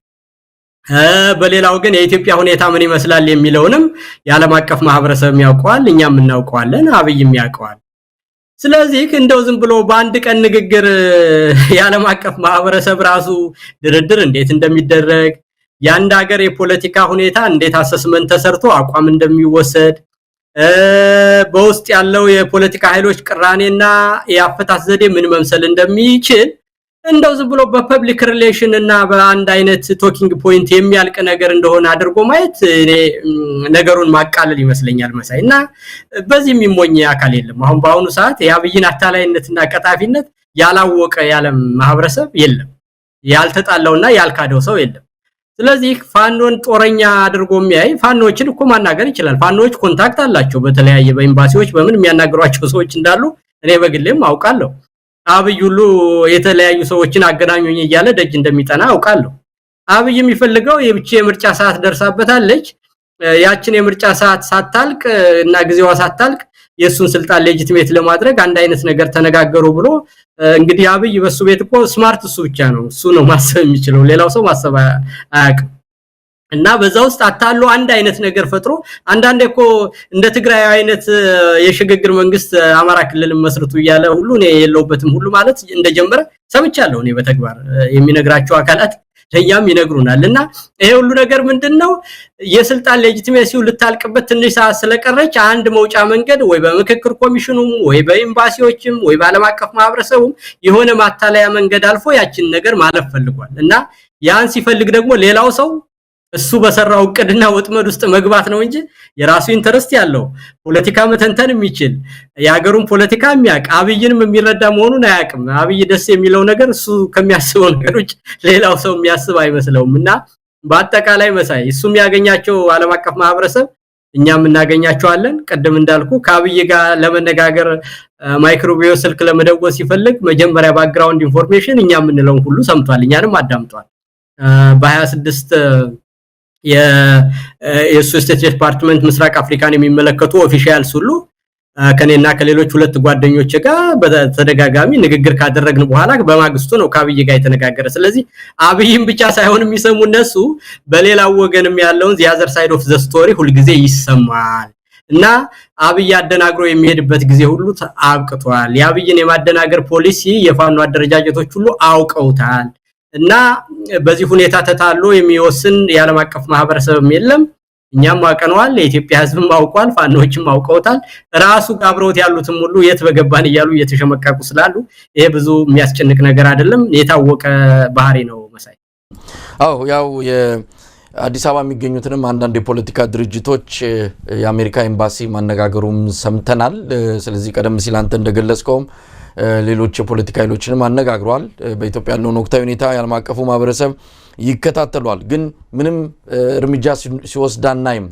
Speaker 2: በሌላው ግን የኢትዮጵያ ሁኔታ ምን ይመስላል የሚለውንም የዓለም አቀፍ ማህበረሰብም ያውቀዋል፣ እኛም እናውቀዋለን፣ አብይም ያውቀዋል። ስለዚህ እንደው ዝም ብሎ በአንድ ቀን ንግግር የዓለም አቀፍ ማህበረሰብ ራሱ ድርድር እንዴት እንደሚደረግ የአንድ ሀገር የፖለቲካ ሁኔታ እንዴት አሰስመንት ተሰርቶ አቋም እንደሚወሰድ በውስጥ ያለው የፖለቲካ ኃይሎች ቅራኔና የአፈታት ዘዴ ምን መምሰል እንደሚችል እንደው ዝም ብሎ በፐብሊክ ሪሌሽን እና በአንድ አይነት ቶኪንግ ፖይንት የሚያልቅ ነገር እንደሆነ አድርጎ ማየት እኔ ነገሩን ማቃለል ይመስለኛል መሳይ። እና በዚህ የሚሞኝ አካል የለም። አሁን በአሁኑ ሰዓት የአብይን አታላይነትና ቀጣፊነት ያላወቀ የዓለም ማህበረሰብ የለም፣ ያልተጣላውና ያልካደው ሰው የለም። ስለዚህ ፋኖን ጦረኛ አድርጎ የሚያይ ፋኖችን እኮ ማናገር ይችላል። ፋኖች ኮንታክት አላቸው፣ በተለያየ በኤምባሲዎች በምን የሚያናገሯቸው ሰዎች እንዳሉ እኔ በግሌም አውቃለሁ። አብይ ሁሉ የተለያዩ ሰዎችን አገናኙኝ እያለ ደጅ እንደሚጠና አውቃለሁ። አብይ የሚፈልገው የምርጫ ሰዓት ደርሳበታለች፣ ያችን የምርጫ ሰዓት ሳታልቅ እና ጊዜዋ ሳታልቅ የሱን ስልጣን ሌጂቲሜት ለማድረግ አንድ አይነት ነገር ተነጋገሩ ብሎ እንግዲህ አብይ በሱ ቤት እኮ ስማርት እሱ ብቻ ነው፣ እሱ ነው ማሰብ የሚችለው፣ ሌላው ሰው ማሰብ አያውቅም። እና በዛ ውስጥ አታሎ አንድ አይነት ነገር ፈጥሮ አንዳንዴ እኮ እንደ ትግራይ አይነት የሽግግር መንግስት አማራ ክልል መስርቱ እያለ ሁሉ እኔ የለውበትም ሁሉ ማለት እንደጀመረ ሰምቻለሁ። እኔ በተግባር የሚነግራቸው አካላት ለኛም ይነግሩናል። እና ይሄ ሁሉ ነገር ምንድነው የስልጣን ሌጂቲሜሲው ልታልቅበት ትንሽ ሰዓት ስለቀረች አንድ መውጫ መንገድ ወይ በምክክር ኮሚሽኑም ወይ በኤምባሲዎችም ወይ በዓለም አቀፍ ማህበረሰቡም የሆነ ማታለያ መንገድ አልፎ ያችን ነገር ማለፍ ፈልጓል። እና ያን ሲፈልግ ደግሞ ሌላው ሰው እሱ በሰራው እቅድና ወጥመድ ውስጥ መግባት ነው እንጂ የራሱ ኢንተረስት ያለው ፖለቲካ መተንተን የሚችል የሀገሩን ፖለቲካ የሚያውቅ አብይንም የሚረዳ መሆኑን አያውቅም። አብይ ደስ የሚለው ነገር እሱ ከሚያስበው ነገሮች ሌላው ሰው የሚያስብ አይመስለውም። እና በአጠቃላይ መሳይ እሱ የሚያገኛቸው ዓለም አቀፍ ማህበረሰብ እኛም እናገኛቸዋለን። ቀደም እንዳልኩ ከአብይ ጋር ለመነጋገር ማይክሮዌቭ ስልክ ለመደወል ሲፈልግ መጀመሪያ ባክግራውንድ ኢንፎርሜሽን እኛ የምንለውን ሁሉ ሰምቷል፣ እኛንም አዳምጧል። በ26 የሱ ስቴት ዲፓርትመንት ምስራቅ አፍሪካን የሚመለከቱ ኦፊሻልስ ሁሉ ከኔና ከሌሎች ሁለት ጓደኞች ጋር በተደጋጋሚ ንግግር ካደረግን በኋላ በማግስቱ ነው ከአብይ ጋር የተነጋገረ። ስለዚህ አብይም ብቻ ሳይሆን የሚሰሙ እነሱ በሌላው ወገንም ያለውን the other side of the story ሁሉ ጊዜ ይሰማል። እና አብይ አደናግሮ የሚሄድበት ጊዜ ሁሉ አብቅቷል። የአብይን የማደናገር ፖሊሲ የፋኖ አደረጃጀቶች ሁሉ አውቀውታል። እና በዚህ ሁኔታ ተታሎ የሚወስን የዓለም አቀፍ ማህበረሰብም የለም። እኛም አውቀነዋል፣ የኢትዮጵያ ህዝብም አውቋል፣ ፋኖችም አውቀውታል። ራሱ ጋብረውት ያሉትም ሁሉ የት በገባን እያሉ እየተሸመቀቁ ስላሉ ይሄ ብዙ የሚያስጨንቅ ነገር አይደለም፣ የታወቀ ባህሪ ነው መሳይ።
Speaker 1: አዎ ያው የአዲስ አበባ የሚገኙትንም አንዳንድ የፖለቲካ ድርጅቶች የአሜሪካ ኤምባሲ ማነጋገሩም ሰምተናል። ስለዚህ ቀደም ሲል አንተ እንደገለጽከው ሌሎች የፖለቲካ ኃይሎችንም አነጋግሯል። በኢትዮጵያ ያለውን ወቅታዊ ሁኔታ የዓለም አቀፉ ማህበረሰብ ይከታተሏል። ግን ምንም እርምጃ ሲወስድ አናይም፣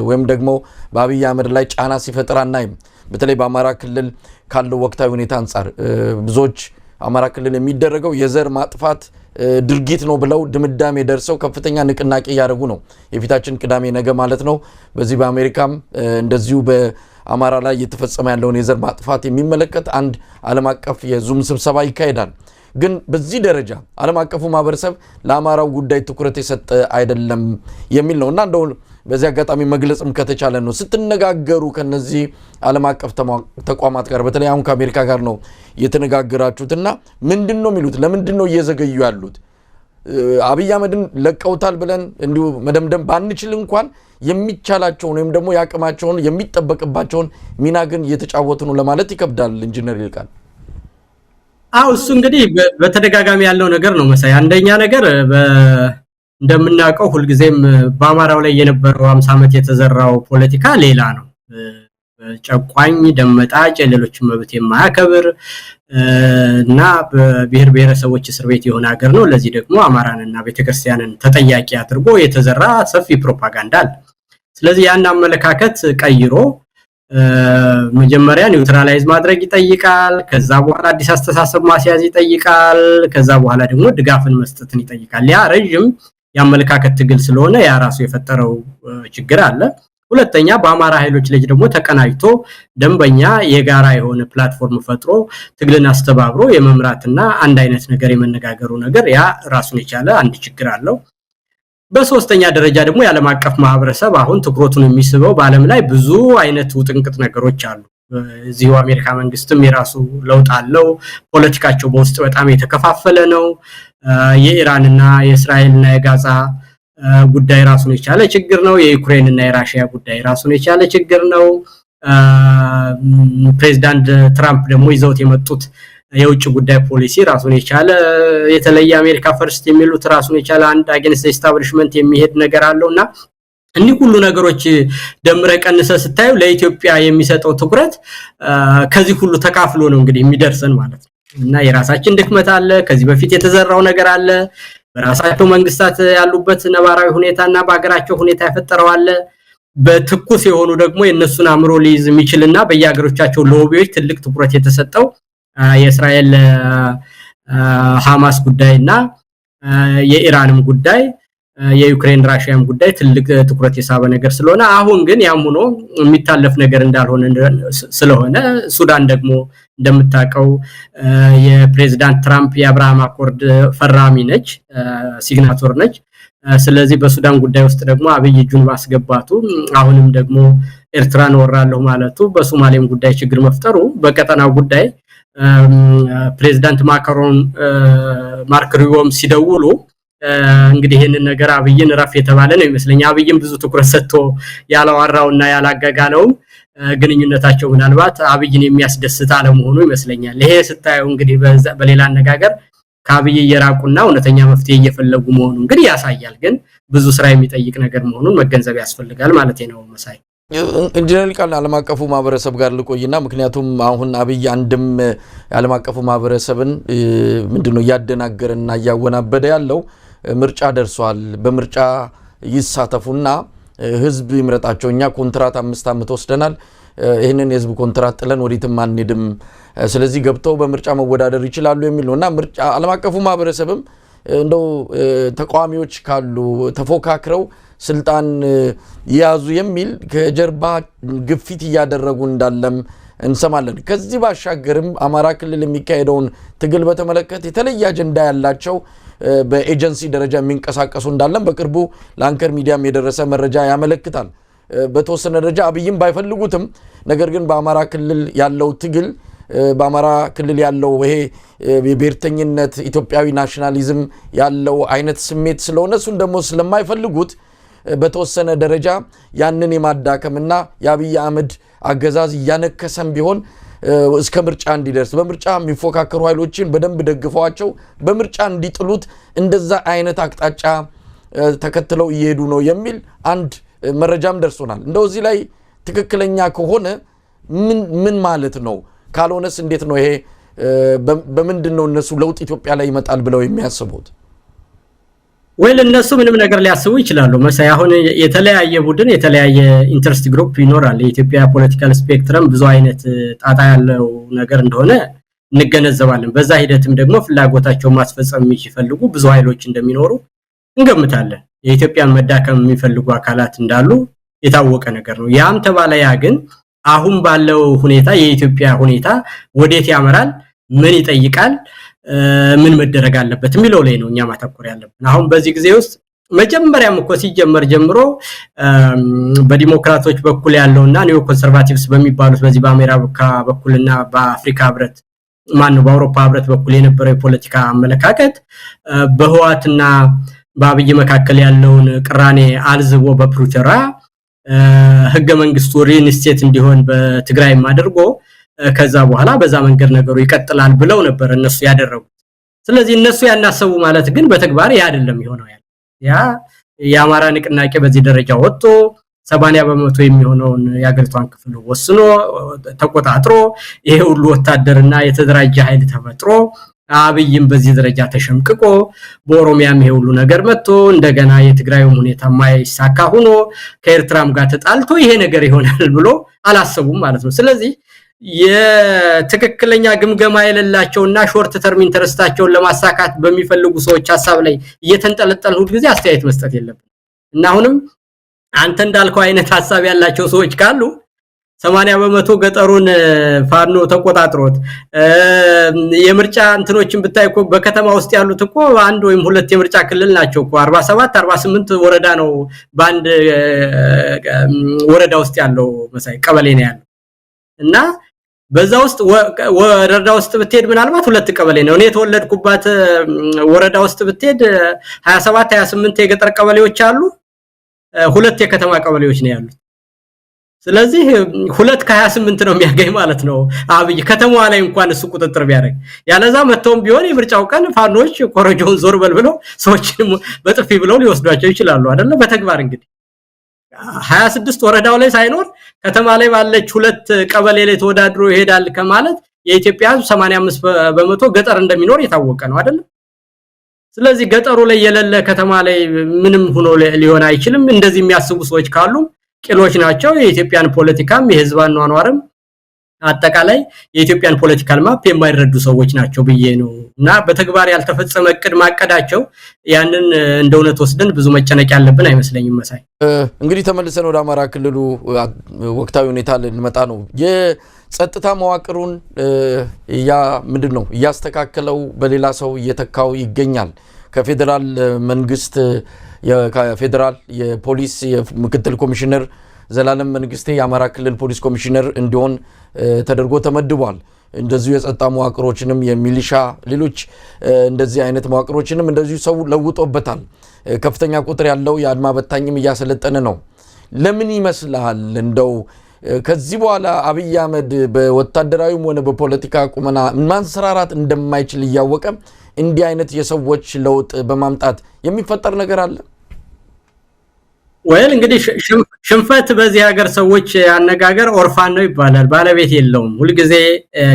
Speaker 1: ወይም ደግሞ በአብይ አህመድ ላይ ጫና ሲፈጥር አናይም። በተለይ በአማራ ክልል ካለው ወቅታዊ ሁኔታ አንጻር ብዙዎች አማራ ክልል የሚደረገው የዘር ማጥፋት ድርጊት ነው ብለው ድምዳሜ ደርሰው ከፍተኛ ንቅናቄ ያደርጉ ነው። የፊታችን ቅዳሜ ነገ ማለት ነው። በዚህ በአሜሪካም እንደዚሁ በአማራ ላይ እየተፈጸመ ያለውን የዘር ማጥፋት የሚመለከት አንድ ዓለም አቀፍ የዙም ስብሰባ ይካሄዳል። ግን በዚህ ደረጃ ዓለም አቀፉ ማህበረሰብ ለአማራው ጉዳይ ትኩረት የሰጠ አይደለም የሚል ነውና እንደው በዚህ አጋጣሚ መግለጽም ከተቻለ ነው ስትነጋገሩ ከነዚህ ዓለም አቀፍ ተቋማት ጋር በተለይ አሁን ከአሜሪካ ጋር ነው የተነጋገራችሁትና ምንድነው የሚሉት? ለምንድነው እየዘገዩ ያሉት? አብይ አህመድን ለቀውታል ብለን እንዲሁ መደምደም ባንችል እንኳን የሚቻላቸውን ወይም ደግሞ ያቅማቸውን የሚጠበቅባቸውን ሚና ግን እየተጫወቱ ነው ለማለት ይከብዳል። ኢንጂነር ይልቃል
Speaker 2: እሱ እንግዲህ በተደጋጋሚ ያለው ነገር ነው መሳይ። አንደኛ ነገር እንደምናውቀው ሁልጊዜም በአማራው ላይ የነበረው 50 ዓመት የተዘራው ፖለቲካ ሌላ ነው። ጨቋኝ ደመጣጭ የሌሎችን መብት የማያከብር እና በብሔር ብሔረሰቦች እስር ቤት የሆነ ሀገር ነው። ለዚህ ደግሞ አማራንና ቤተክርስቲያንን ተጠያቂ አድርጎ የተዘራ ሰፊ ፕሮፓጋንዳ አለ። ስለዚህ ያን አመለካከት ቀይሮ መጀመሪያ ኒውትራላይዝ ማድረግ ይጠይቃል። ከዛ በኋላ አዲስ አስተሳሰብ ማስያዝ ይጠይቃል። ከዛ በኋላ ደግሞ ድጋፍን መስጠትን ይጠይቃል። ያ ረጅም ያመለካከት ትግል ስለሆነ ያ ራሱ የፈጠረው ችግር አለ። ሁለተኛ በአማራ ኃይሎች ላይ ደግሞ ተቀናጅቶ ደንበኛ የጋራ የሆነ ፕላትፎርም ፈጥሮ ትግልን አስተባብሮ የመምራትና አንድ አይነት ነገር የመነጋገሩ ነገር ያ ራሱን የቻለ አንድ ችግር አለው። በሶስተኛ ደረጃ ደግሞ የዓለም አቀፍ ማህበረሰብ አሁን ትኩረቱን የሚስበው በዓለም ላይ ብዙ አይነት ውጥንቅጥ ነገሮች አሉ። እዚሁ አሜሪካ መንግስትም የራሱ ለውጥ አለው። ፖለቲካቸው በውስጥ በጣም የተከፋፈለ ነው። የኢራንና የእስራኤልና የጋዛ ጉዳይ ራሱን የቻለ ችግር ነው። የዩክሬንና የራሺያ ጉዳይ ራሱን የቻለ ችግር ነው። ፕሬዝዳንት ትራምፕ ደግሞ ይዘውት የመጡት የውጭ ጉዳይ ፖሊሲ ራሱን የቻለ የተለየ አሜሪካ ፈርስት የሚሉት ራሱን የቻለ አንድ አጌንስት ኤስታብሊሽመንት የሚሄድ ነገር አለውና እኒህ ሁሉ ነገሮች ደምረ ቀንሰ ስታዩ ለኢትዮጵያ የሚሰጠው ትኩረት ከዚህ ሁሉ ተካፍሎ ነው እንግዲህ የሚደርሰን ማለት ነው። እና የራሳችን ድክመት አለ፣ ከዚህ በፊት የተዘራው ነገር አለ፣ በራሳቸው መንግስታት ያሉበት ነባራዊ ሁኔታና በአገራቸው ሁኔታ ያፈጠረው አለ። በትኩስ የሆኑ ደግሞ የነሱን አምሮ ሊይዝ የሚችልና በየሀገሮቻቸው ሎቢዎች ትልቅ ትኩረት የተሰጠው የእስራኤል ሐማስ ጉዳይና የኢራንም ጉዳይ የዩክሬን ራሺያም ጉዳይ ትልቅ ትኩረት የሳበ ነገር ስለሆነ አሁን ግን ያም ሆኖ የሚታለፍ ነገር እንዳልሆነ ስለሆነ ሱዳን ደግሞ እንደምታቀው የፕሬዝዳንት ትራምፕ የአብርሃም አኮርድ ፈራሚ ነች፣ ሲግናቶር ነች። ስለዚህ በሱዳን ጉዳይ ውስጥ ደግሞ አብይ እጁን ማስገባቱ አሁንም ደግሞ ኤርትራን ወራለሁ ማለቱ በሶማሌም ጉዳይ ችግር መፍጠሩ በቀጠናው ጉዳይ ፕሬዝዳንት ማክሮን ማርክ ሩቢዮም ሲደውሉ እንግዲህ ይሄንን ነገር አብይን ረፍ የተባለ ነው ይመስለኛል። አብይን ብዙ ትኩረት ሰጥቶ ያላወራውና ያላጋጋለው ግንኙነታቸው ምናልባት አብይን የሚያስደስት አለመሆኑ ይመስለኛል። ይሄ ስታየው እንግዲህ በሌላ አነጋገር ከአብይ የራቁና እውነተኛ መፍትሄ እየፈለጉ መሆኑን እንግዲህ ያሳያል። ግን ብዙ ስራ የሚጠይቅ ነገር መሆኑን መገንዘብ ያስፈልጋል ማለት ነው መሳይ።
Speaker 1: ኢንጂነር ይልቃል ዓለም አቀፉ ማህበረሰብ ጋር ልቆይና ምክንያቱም አሁን አብይ አንድም ዓለም አቀፉ ማህበረሰብን ምንድነው ያደናገረና ያወናበደ ያለው ምርጫ ደርሷል፣ በምርጫ ይሳተፉና ህዝብ ይምረጣቸው፣ እኛ ኮንትራት 5 ዓመት ወስደናል፣ ይሄንን የህዝብ ኮንትራት ጥለን ወዲትም አንሄድም፣ ስለዚህ ገብተው በምርጫ መወዳደር ይችላሉ የሚል ነውና ምርጫ ዓለም አቀፉ ማህበረሰብም እንደው ተቃዋሚዎች ካሉ ተፎካክረው ስልጣን ያዙ የሚል ከጀርባ ግፊት እያደረጉ እንዳለም እንሰማለን። ከዚህ ባሻገርም አማራ ክልል የሚካሄደውን ትግል በተመለከተ የተለየ አጀንዳ ያላቸው በኤጀንሲ ደረጃ የሚንቀሳቀሱ እንዳለም በቅርቡ ለአንከር ሚዲያም የደረሰ መረጃ ያመለክታል። በተወሰነ ደረጃ አብይም ባይፈልጉትም ነገር ግን በአማራ ክልል ያለው ትግል በአማራ ክልል ያለው ይሄ የብሔርተኝነት ኢትዮጵያዊ ናሽናሊዝም ያለው አይነት ስሜት ስለሆነ እሱን ደግሞ ስለማይፈልጉት በተወሰነ ደረጃ ያንን የማዳከምና የአብይ አህመድ አገዛዝ ያነከሰም ቢሆን እስከ ምርጫ እንዲደርስ በምርጫ የሚፎካከሩ ኃይሎችን በደንብ ደግፈዋቸው በምርጫ እንዲጥሉት እንደዛ አይነት አቅጣጫ ተከትለው እየሄዱ ነው የሚል አንድ መረጃም ደርሶናል። እንደው እዚህ ላይ ትክክለኛ ከሆነ ምን ማለት ነው? ካልሆነስ እንዴት ነው ይሄ በምንድነው እነሱ ለውጥ ኢትዮጵያ ላይ ይመጣል ብለው የሚያስቡት?
Speaker 2: ወይል እነሱ ምንም ነገር ሊያስቡ ይችላሉ መሳይ። አሁን የተለያየ ቡድን የተለያየ ኢንተረስት ግሩፕ ይኖራል። የኢትዮጵያ ፖለቲካል ስፔክትረም ብዙ አይነት ጣጣ ያለው ነገር እንደሆነ እንገነዘባለን። በዛ ሂደትም ደግሞ ፍላጎታቸውን ማስፈጸም የሚፈልጉ ብዙ ኃይሎች እንደሚኖሩ እንገምታለን። የኢትዮጵያን መዳከም የሚፈልጉ አካላት እንዳሉ የታወቀ ነገር ነው። ያም ተባለ ያ ግን አሁን ባለው ሁኔታ የኢትዮጵያ ሁኔታ ወዴት ያመራል፣ ምን ይጠይቃል፣ ምን መደረግ አለበት የሚለው ላይ ነው እኛ ማተኮር ያለብን። አሁን በዚህ ጊዜ ውስጥ መጀመሪያም እኮ ሲጀመር ጀምሮ በዲሞክራቶች በኩል ያለውና ኒዮ ኮንሰርቫቲቭስ በሚባሉት በዚህ በአሜሪካ በኩልና በአፍሪካ ህብረት ማን በአውሮፓ ህብረት በኩል የነበረው የፖለቲካ አመለካከት በህዋትና በአብይ መካከል ያለውን ቅራኔ አልዝቦ በፕሪቶሪያ ህገ መንግስቱ ሪኢንስቴት እንዲሆን በትግራይም አድርጎ ከዛ በኋላ በዛ መንገድ ነገሩ ይቀጥላል ብለው ነበር እነሱ ያደረጉት። ስለዚህ እነሱ ያናሰቡ ማለት ግን በተግባር ያ አይደለም ይሆነው ያ የአማራ ንቅናቄ በዚህ ደረጃ ወጥቶ 80% የሚሆነውን ያገርቷን ክፍል ወስኖ ተቆጣጥሮ ይሄ ሁሉ ወታደርና የተደራጀ ኃይል ተፈጥሮ አብይም በዚህ ደረጃ ተሸምቅቆ በኦሮሚያም ይሄ ሁሉ ነገር መጥቶ እንደገና የትግራይም ሁኔታ ማይሳካ ሆኖ ከኤርትራም ጋር ተጣልቶ ይሄ ነገር ይሆናል ብሎ አላሰቡም ማለት ነው። ስለዚህ የትክክለኛ ግምገማ የሌላቸውና ሾርት ተርም ኢንተረስታቸውን ለማሳካት በሚፈልጉ ሰዎች ሐሳብ ላይ እየተንጠለጠሉ ሁሉ ጊዜ አስተያየት መስጠት የለብንም እና አሁንም አንተ እንዳልከው አይነት ሐሳብ ያላቸው ሰዎች ካሉ 80% ገጠሩን ፋኖ ተቆጣጥሮት የምርጫ እንትኖችን ብታይኮ በከተማ ውስጥ ያሉት እኮ አንድ ወይም ሁለት የምርጫ ክልል ናቸው እኮ 47 48 ወረዳ ነው በአንድ ወረዳ ውስጥ ያለው መሳይ ቀበሌ ነው ያለው እና በዛ ውስጥ ወረዳ ውስጥ ብትሄድ ምናልባት ሁለት ቀበሌ ነው። እኔ የተወለድኩባት ወረዳ ውስጥ ብትሄድ 27 28 የገጠር ቀበሌዎች አሉ፣ ሁለት የከተማ ቀበሌዎች ነው ያሉት። ስለዚህ ሁለት ከ28 ነው የሚያገኝ ማለት ነው። አብይ ከተማዋ ላይ እንኳን እሱ ቁጥጥር ቢያደርግ ያለዛ መተውም ቢሆን የምርጫው ቀን ፋኖች ኮረጆን ዞር በልብለው ሰዎችን በጥፊ ብለው ሊወስዷቸው ይችላሉ አይደለ? በተግባር እንግዲህ 26 ወረዳው ላይ ሳይኖር ከተማ ላይ ባለች ሁለት ቀበሌ ላይ ተወዳድሮ ይሄዳል ከማለት የኢትዮጵያ 85% ገጠር እንደሚኖር የታወቀ ነው አይደለ? ስለዚህ ገጠሩ ላይ የሌለ ከተማ ላይ ምንም ሆኖ ሊሆን አይችልም። እንደዚህ የሚያስቡ ሰዎች ካሉ ቂሎች ናቸው። የኢትዮጵያን ፖለቲካም የህዝባን ኗኗርም አጠቃላይ የኢትዮጵያን ፖለቲካል ማፕ የማይረዱ ሰዎች ናቸው ብዬ ነው እና በተግባር ያልተፈጸመ እቅድ ማቀዳቸው ያንን እንደውነት ወስደን ብዙ መጨነቅ ያለብን አይመስለኝም። መሳይ
Speaker 1: እንግዲህ ተመልሰን ወደ አማራ ክልሉ ወቅታዊ ሁኔታ ልንመጣ ነው። የጸጥታ መዋቅሩን ምንድነው እያስተካከለው በሌላ ሰው እየተካው ይገኛል። ከፌደራል መንግስት የፌደራል የፖሊስ የምክትል ኮሚሽነር ዘላለም መንግስቴ የአማራ ክልል ፖሊስ ኮሚሽነር እንዲሆን ተደርጎ ተመድቧል። እንደዚሁ የጸጥታ መዋቅሮችንም የሚሊሻ ሌሎች እንደዚህ አይነት መዋቅሮችንም እንደዚሁ ሰው ለውጦበታል። ከፍተኛ ቁጥር ያለው የአድማ በታኝም እያሰለጠነ ነው። ለምን ይመስላል እንደው ከዚህ በኋላ አብይ አህመድ በወታደራዊም ሆነ በፖለቲካ ቁመና ማንሰራራት እንደማይችል እያወቀ እንዲህ አይነት የሰዎች ለውጥ በማምጣት የሚፈጠር ነገር አለ?
Speaker 2: ወይል እንግዲህ ሽንፈት በዚህ ሀገር ሰዎች አነጋገር ኦርፋን ነው ይባላል። ባለቤት የለውም። ሁሉ ጊዜ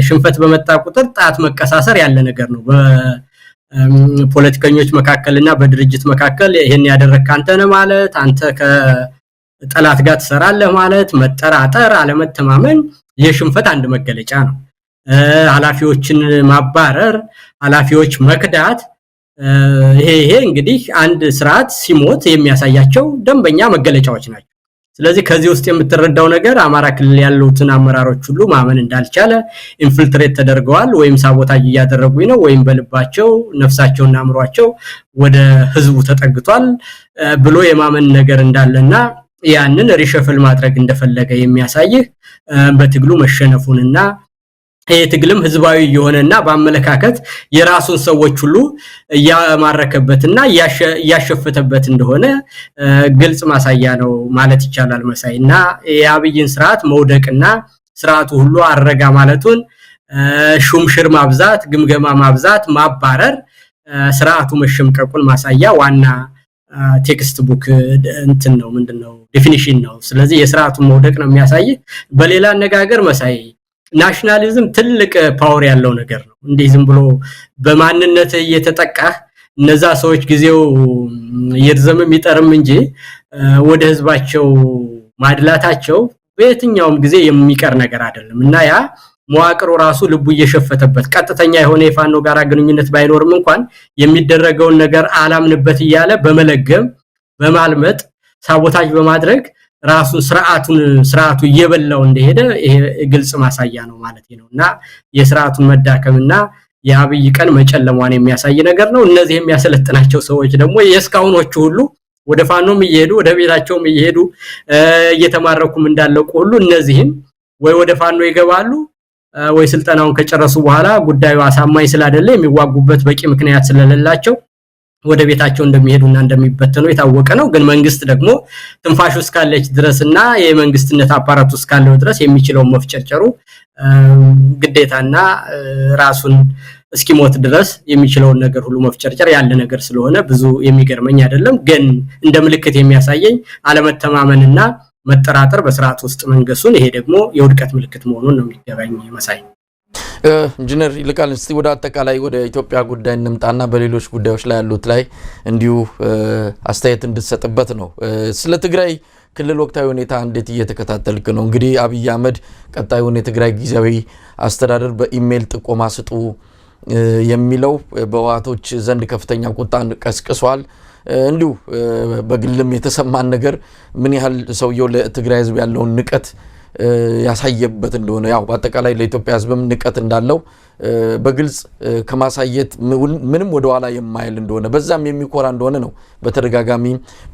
Speaker 2: ሽንፈት በመጣ ቁጥር ጣት መቀሳሰር ያለ ነገር ነው። በፖለቲከኞች መካከልና በድርጅት መካከል ይሄን ያደረክ አንተ ነህ ማለት፣ አንተ ከጠላት ጋር ትሰራለህ ማለት፣ መጠራጠር፣ አለመተማመን የሽንፈት አንድ መገለጫ ነው። ኃላፊዎችን ማባረር፣ ኃላፊዎች መክዳት ይሄ እንግዲህ አንድ ስርዓት ሲሞት የሚያሳያቸው ደንበኛ መገለጫዎች ናቸው። ስለዚህ ከዚህ ውስጥ የምትረዳው ነገር አማራ ክልል ያሉትን አመራሮች ሁሉ ማመን እንዳልቻለ ኢንፊልትሬት ተደርገዋል ወይም ሳቦታጅ እያደረጉኝ ነው ወይም በልባቸው ነፍሳቸውና አእምሯቸው ወደ ህዝቡ ተጠግቷል ብሎ የማመን ነገር እንዳለና ያንን ሪሸፍል ማድረግ እንደፈለገ የሚያሳይህ በትግሉ መሸነፉንና የትግልም ህዝባዊ የሆነና በአመለካከት የራሱን ሰዎች ሁሉ ያማረከበትና ያሸፈተበት እንደሆነ ግልጽ ማሳያ ነው ማለት ይቻላል። መሳይና የአብይን ስርዓት መውደቅና ስርዓቱ ሁሉ አረጋ ማለቱን ሹምሽር ማብዛት፣ ግምገማ ማብዛት፣ ማባረር ስርዓቱ መሸምቀቁን ማሳያ ዋና ቴክስት ቡክ እንትን ነው ምንድነው ዴፊኒሽን ነው። ስለዚህ የስርዓቱን መውደቅ ነው የሚያሳይ። በሌላ አነጋገር መሳይ ናሽናሊዝም ትልቅ ፓወር ያለው ነገር ነው። እንዴ ዝም ብሎ በማንነት እየተጠቃህ እነዛ ሰዎች ጊዜው የርዘምም ይጠርም እንጂ ወደ ህዝባቸው ማድላታቸው በየትኛውም ጊዜ የሚቀር ነገር አይደለም እና ያ መዋቅሩ ራሱ ልቡ እየሸፈተበት ቀጥተኛ የሆነ የፋኖ ጋራ ግንኙነት ባይኖርም እንኳን የሚደረገውን ነገር አላምንበት እያለ በመለገም በማልመጥ ሳቦታጅ በማድረግ ራሱ ስርዓቱ እየበላው እንደሄደ ይሄ ግልጽ ማሳያ ነው ማለት ነውና የስርዓቱን መዳከምና የአብይ ቀን መጨለሟን የሚያሳይ ነገር ነው። እነዚህ የሚያሰለጥናቸው ሰዎች ደግሞ የስካውኖቹ ሁሉ ወደ ፋኖም እየሄዱ ወደ ቤታቸውም እየሄዱ እየተማረኩም እንዳለቁ ሁሉ እነዚህም ወይ ወደ ፋኖ ይገባሉ ወይ ስልጠናውን ከጨረሱ በኋላ ጉዳዩ አሳማኝ ስላይደለ የሚዋጉበት በቂ ምክንያት ስለሌላቸው ወደ ቤታቸው እንደሚሄዱና እንደሚበተኑ የታወቀ ነው። ግን መንግስት ደግሞ ትንፋሹ እስካለች ድረስና የመንግስትነት አፓራቱ እስካለው ድረስ የሚችለው መፍጨርጨሩ ግዴታና ራሱን እስኪሞት ድረስ የሚችለው ነገር ሁሉ መፍጨርጨር ያለ ነገር ስለሆነ ብዙ የሚገርመኝ አይደለም። ግን እንደ ምልክት የሚያሳየኝ አለመተማመንና መጠራጠር በስርዓት ውስጥ መንገሱን ይሄ ደግሞ የውድቀት ምልክት መሆኑን ነው የሚገባኝ መሳይ።
Speaker 1: ኢንጂነር ይልቃል እስቲ ወደ አጠቃላይ ወደ ኢትዮጵያ ጉዳይ እንምጣና በሌሎች ጉዳዮች ላይ ያሉት ላይ እንዲሁ አስተያየት እንድትሰጥበት ነው። ስለ ትግራይ ክልል ወቅታዊ ሁኔታ እንዴት እየተከታተልክ ነው? እንግዲህ አብይ አህመድ ቀጣዩን የትግራይ ጊዜያዊ አስተዳደር በኢሜል ጥቆማ ስጡ የሚለው በዋቶች ዘንድ ከፍተኛ ቁጣን ቀስቅሷል። እንዲሁ በግልም የተሰማን ነገር ምን ያህል ሰውየው ለትግራይ ህዝብ ያለውን ንቀት ያሳየበት እንደሆነ ያው በአጠቃላይ ለኢትዮጵያ ህዝብም ንቀት እንዳለው በግልጽ ከማሳየት ምንም ወደ ኋላ የማይል እንደሆነ በዛም የሚኮራ እንደሆነ ነው በተደጋጋሚ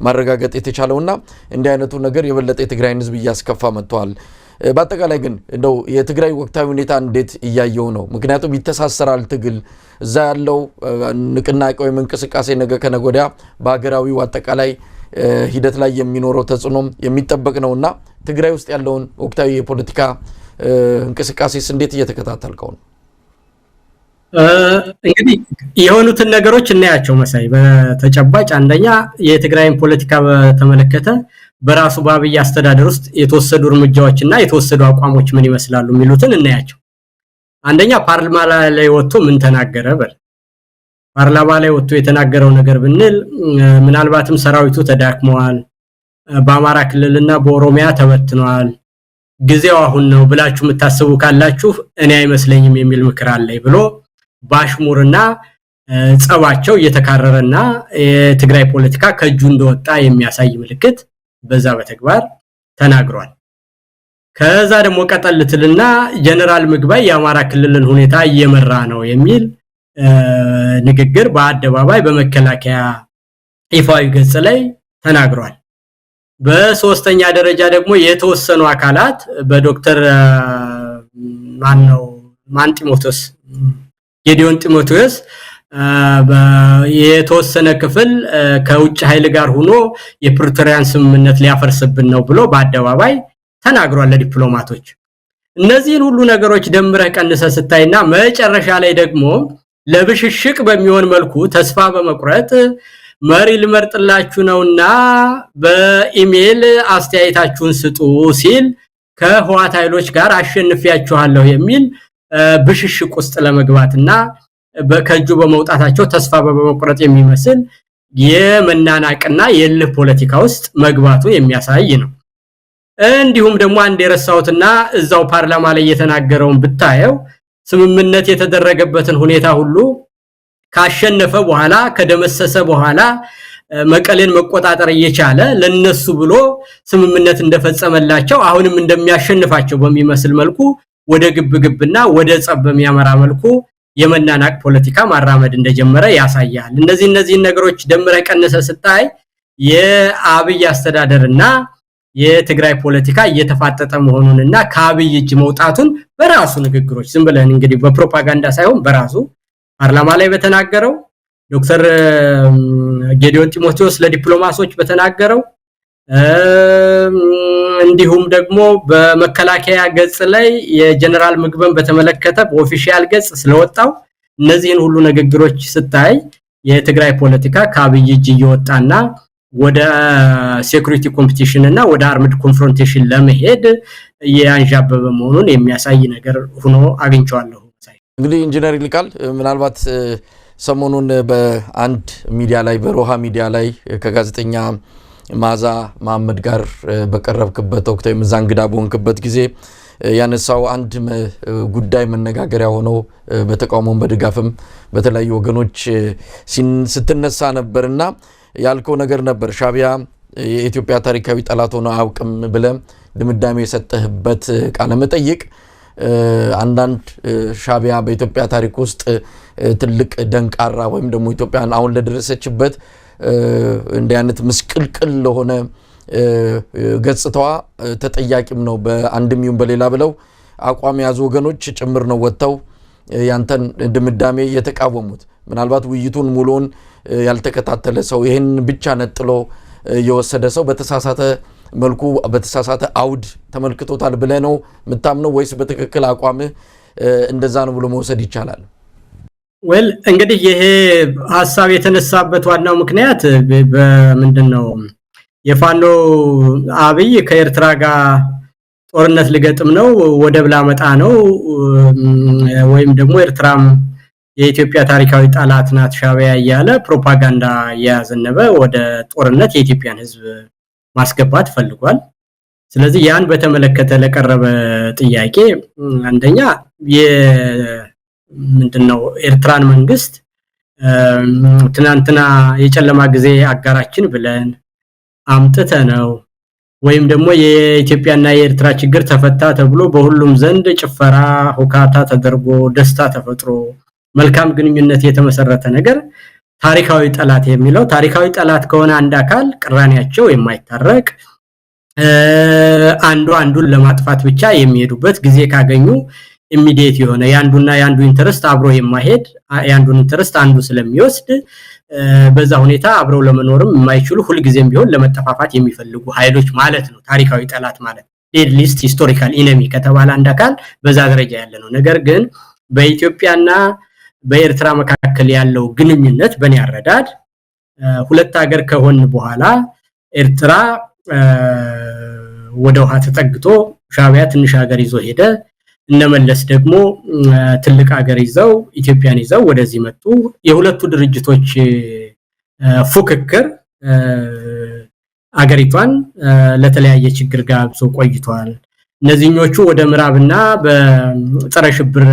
Speaker 1: ማረጋገጥ የተቻለውና እንዲህ አይነቱ ነገር የበለጠ የትግራይን ህዝብ እያስከፋ መጥቷል። በአጠቃላይ ግን እንደው የትግራይ ወቅታዊ ሁኔታ እንዴት እያየው ነው? ምክንያቱም ይተሳሰራል ትግል እዛ ያለው ንቅናቄ ወይም እንቅስቃሴ ነገ ከነገ በሀገራዊው አጠቃላይ ሂደት ላይ የሚኖረው ተጽዕኖም የሚጠበቅ ነውና ትግራይ ውስጥ ያለውን ወቅታዊ የፖለቲካ እንቅስቃሴስ እንዴት እየተከታተልከው ነው?
Speaker 2: እንግዲህ የሆኑትን ነገሮች እናያቸው መሳይ። በተጨባጭ አንደኛ የትግራይን ፖለቲካ በተመለከተ በራሱ በአብይ አስተዳደር ውስጥ የተወሰዱ እርምጃዎችና የተወሰዱ አቋሞች ምን ይመስላሉ የሚሉትን እናያቸው። አንደኛ ፓርላማ ላይ ወጥቶ ምን ተናገረ በል። ፓርላማ ላይ ወጥቶ የተናገረው ነገር ብንል ምናልባትም ሰራዊቱ ተዳክመዋል፣ በአማራ ክልልና በኦሮሚያ ተበትኗል፣ ጊዜው አሁን ነው ብላችሁ የምታስቡ ካላችሁ እኔ አይመስለኝም የሚል ምክር አለኝ ብሎ ባሽሙርና ጸባቸው እየተካረረና የትግራይ ፖለቲካ ከጁ እንደወጣ የሚያሳይ ምልክት በዛ በተግባር ተናግሯል። ከዛ ደግሞ ቀጠልትልና ጀነራል ምግባይ የአማራ ክልልን ሁኔታ እየመራ ነው የሚል ንግግር በአደባባይ በመከላከያ ይፋዊ ገጽ ላይ ተናግሯል። በሶስተኛ ደረጃ ደግሞ የተወሰኑ አካላት በዶክተር ጢሞቴዎስ ጌዲዮን ጢሞቴዎስ የተወሰነ ክፍል ከውጭ ኃይል ጋር ሆኖ የፕሪቶሪያን ስምምነት ሊያፈርስብን ነው ብሎ በአደባባይ ተናግሯል ለዲፕሎማቶች። እነዚህን ሁሉ ነገሮች ደምረህ ቀንሰህ ስታይና መጨረሻ ላይ ደግሞ ለብሽሽቅ በሚሆን መልኩ ተስፋ በመቁረጥ መሪ ልመርጥላችሁ ነውና በኢሜል አስተያየታችሁን ስጡ ሲል ከህዋት ኃይሎች ጋር አሸንፊያችኋለሁ የሚል ብሽሽቅ ውስጥ ለመግባትና በከጁ በመውጣታቸው ተስፋ በመቁረጥ የሚመስል የመናናቅና የልህ ፖለቲካ ውስጥ መግባቱ የሚያሳይ ነው። እንዲሁም ደግሞ አንድ የረሳውትና እዛው ፓርላማ ላይ የተናገረውን ብታየው ስምምነት የተደረገበትን ሁኔታ ሁሉ ካሸነፈ በኋላ ከደመሰሰ በኋላ መቀሌን መቆጣጠር እየቻለ ለነሱ ብሎ ስምምነት እንደፈጸመላቸው አሁንም እንደሚያሸንፋቸው በሚመስል መልኩ ወደ ግብግብና ወደ ጸብ በሚያመራ መልኩ የመናናቅ ፖለቲካ ማራመድ እንደጀመረ ያሳያል። እነዚህ ነገሮች ደምረ ቀነሰ ስታይ የአብይ አስተዳደርና የትግራይ ፖለቲካ እየተፋጠጠ መሆኑንና ከአብይ እጅ መውጣቱን በራሱ ንግግሮች ዝም ብለን እንግዲህ በፕሮፓጋንዳ ሳይሆን በራሱ ፓርላማ ላይ በተናገረው ዶክተር ጌዲዮን ጢሞቴዎስ ለዲፕሎማቶች በተናገረው እንዲሁም ደግሞ በመከላከያ ገጽ ላይ የጀነራል ምግበን በተመለከተ በኦፊሻል ገጽ ስለወጣው እነዚህን ሁሉ ንግግሮች ስታይ የትግራይ ፖለቲካ ከአብይ እጅ እየወጣና ወደ ሴኩሪቲ ኮምፒቲሽን እና ወደ አርምድ ኮንፍሮንቴሽን ለመሄድ ያንዣበበ መሆኑን የሚያሳይ ነገር ሆኖ አግኝቻለሁ።
Speaker 1: እንግዲህ ኢንጂነር ይልቃል ምናልባት ሰሞኑን በአንድ ሚዲያ ላይ በሮሃ ሚዲያ ላይ ከጋዜጠኛ ማዛ መሐመድ ጋር በቀረብክበት ወቅት የምዛንግዳ በሆንክበት ጊዜ ያነሳው አንድ ጉዳይ መነጋገሪያ ሆኖ በተቃውሞም በድጋፍም በተለያዩ ወገኖች ስትነሳ ነበርና ያልከው ነገር ነበር። ሻቢያ የኢትዮጵያ ታሪካዊ ጠላት ሆኖ አያውቅም ብለ ድምዳሜ የሰጠህበት ቃለ መጠይቅ አንዳንድ ሻቢያ በኢትዮጵያ ታሪክ ውስጥ ትልቅ ደንቃራ ወይም ደግሞ ኢትዮጵያን አሁን ለደረሰችበት እንደ አይነት ምስቅልቅል ለሆነ ገጽታዋ ተጠያቂም ነው በአንድም ይሁን በሌላ ብለው አቋም ያዙ ወገኖች ጭምር ነው ወጥተው ያንተን ድምዳሜ የተቃወሙት። ምናልባት ውይይቱን ሙሉውን ያልተከታተለ ሰው ይሄን ብቻ ነጥሎ የወሰደ ሰው በተሳሳተ መልኩ በተሳሳተ አውድ ተመልክቶታል ብለህ ነው የምታምነው ወይስ በትክክል አቋም እንደዛ ነው ብሎ መውሰድ ይቻላል?
Speaker 2: ወል እንግዲህ ይሄ ሐሳብ የተነሳበት ዋናው ምክንያት በምንድነው የፋኖ አብይ ከኤርትራ ጋር ጦርነት ሊገጥም ነው ወደብ ላመጣ ነው ወይም ደግሞ ኤርትራም የኢትዮጵያ ታሪካዊ ጠላት ናት ሻዕቢያ ያለ ፕሮፓጋንዳ ያዘነበ ወደ ጦርነት የኢትዮጵያን ሕዝብ ማስገባት ፈልጓል። ስለዚህ ያን በተመለከተ ለቀረበ ጥያቄ አንደኛ ምንድነው ኤርትራን መንግስት ትናንትና የጨለማ ጊዜ አጋራችን ብለን አምጥተነው ወይም ደግሞ የኢትዮጵያና የኤርትራ ችግር ተፈታ ተብሎ በሁሉም ዘንድ ጭፈራ ሁካታ ተደርጎ ደስታ ተፈጥሮ መልካም ግንኙነት የተመሰረተ ነገር ታሪካዊ ጠላት የሚለው ታሪካዊ ጠላት ከሆነ አንድ አካል ቅራኔያቸው የማይታረቅ አንዱን ለማጥፋት ብቻ የሚሄዱበት ጊዜ ካገኙ ኢሚዲየት የሆነ ያንዱና ያንዱ ኢንተረስት አብሮ የማይሄድ ያንዱን ኢንተረስት አንዱ ስለሚወስድ በዛ ሁኔታ አብረው ለመኖርም የማይችሉ ሁሉ ጊዜም ቢሆን ለመጠፋፋት የሚፈልጉ ኃይሎች ማለት ነው ታሪካዊ ጠላት ማለት ዴድ ሊስት ሂስቶሪካል ኢነሚ ከተባለ አንድ አካል በዛ ደረጃ ያለ ነው። ነገር ግን በኢትዮጵያና በኤርትራ መካከል ያለው ግንኙነት በእኔ አረዳድ ሁለት ሀገር ከሆነ በኋላ ኤርትራ ወደ ውሃ ተጠግቶ ሻዕቢያ ትንሽ ሀገር ይዞ ሄደ እነመለስ ደግሞ ትልቅ ሀገር ይዘው ኢትዮጵያን ይዘው ወደዚህ መጡ። የሁለቱ ድርጅቶች ፉክክር አገሪቷን ለተለያየ ችግር ጋብዞ ቆይቷል። እነዚህኞቹ ወደ ምዕራብና በጸረ ሽብር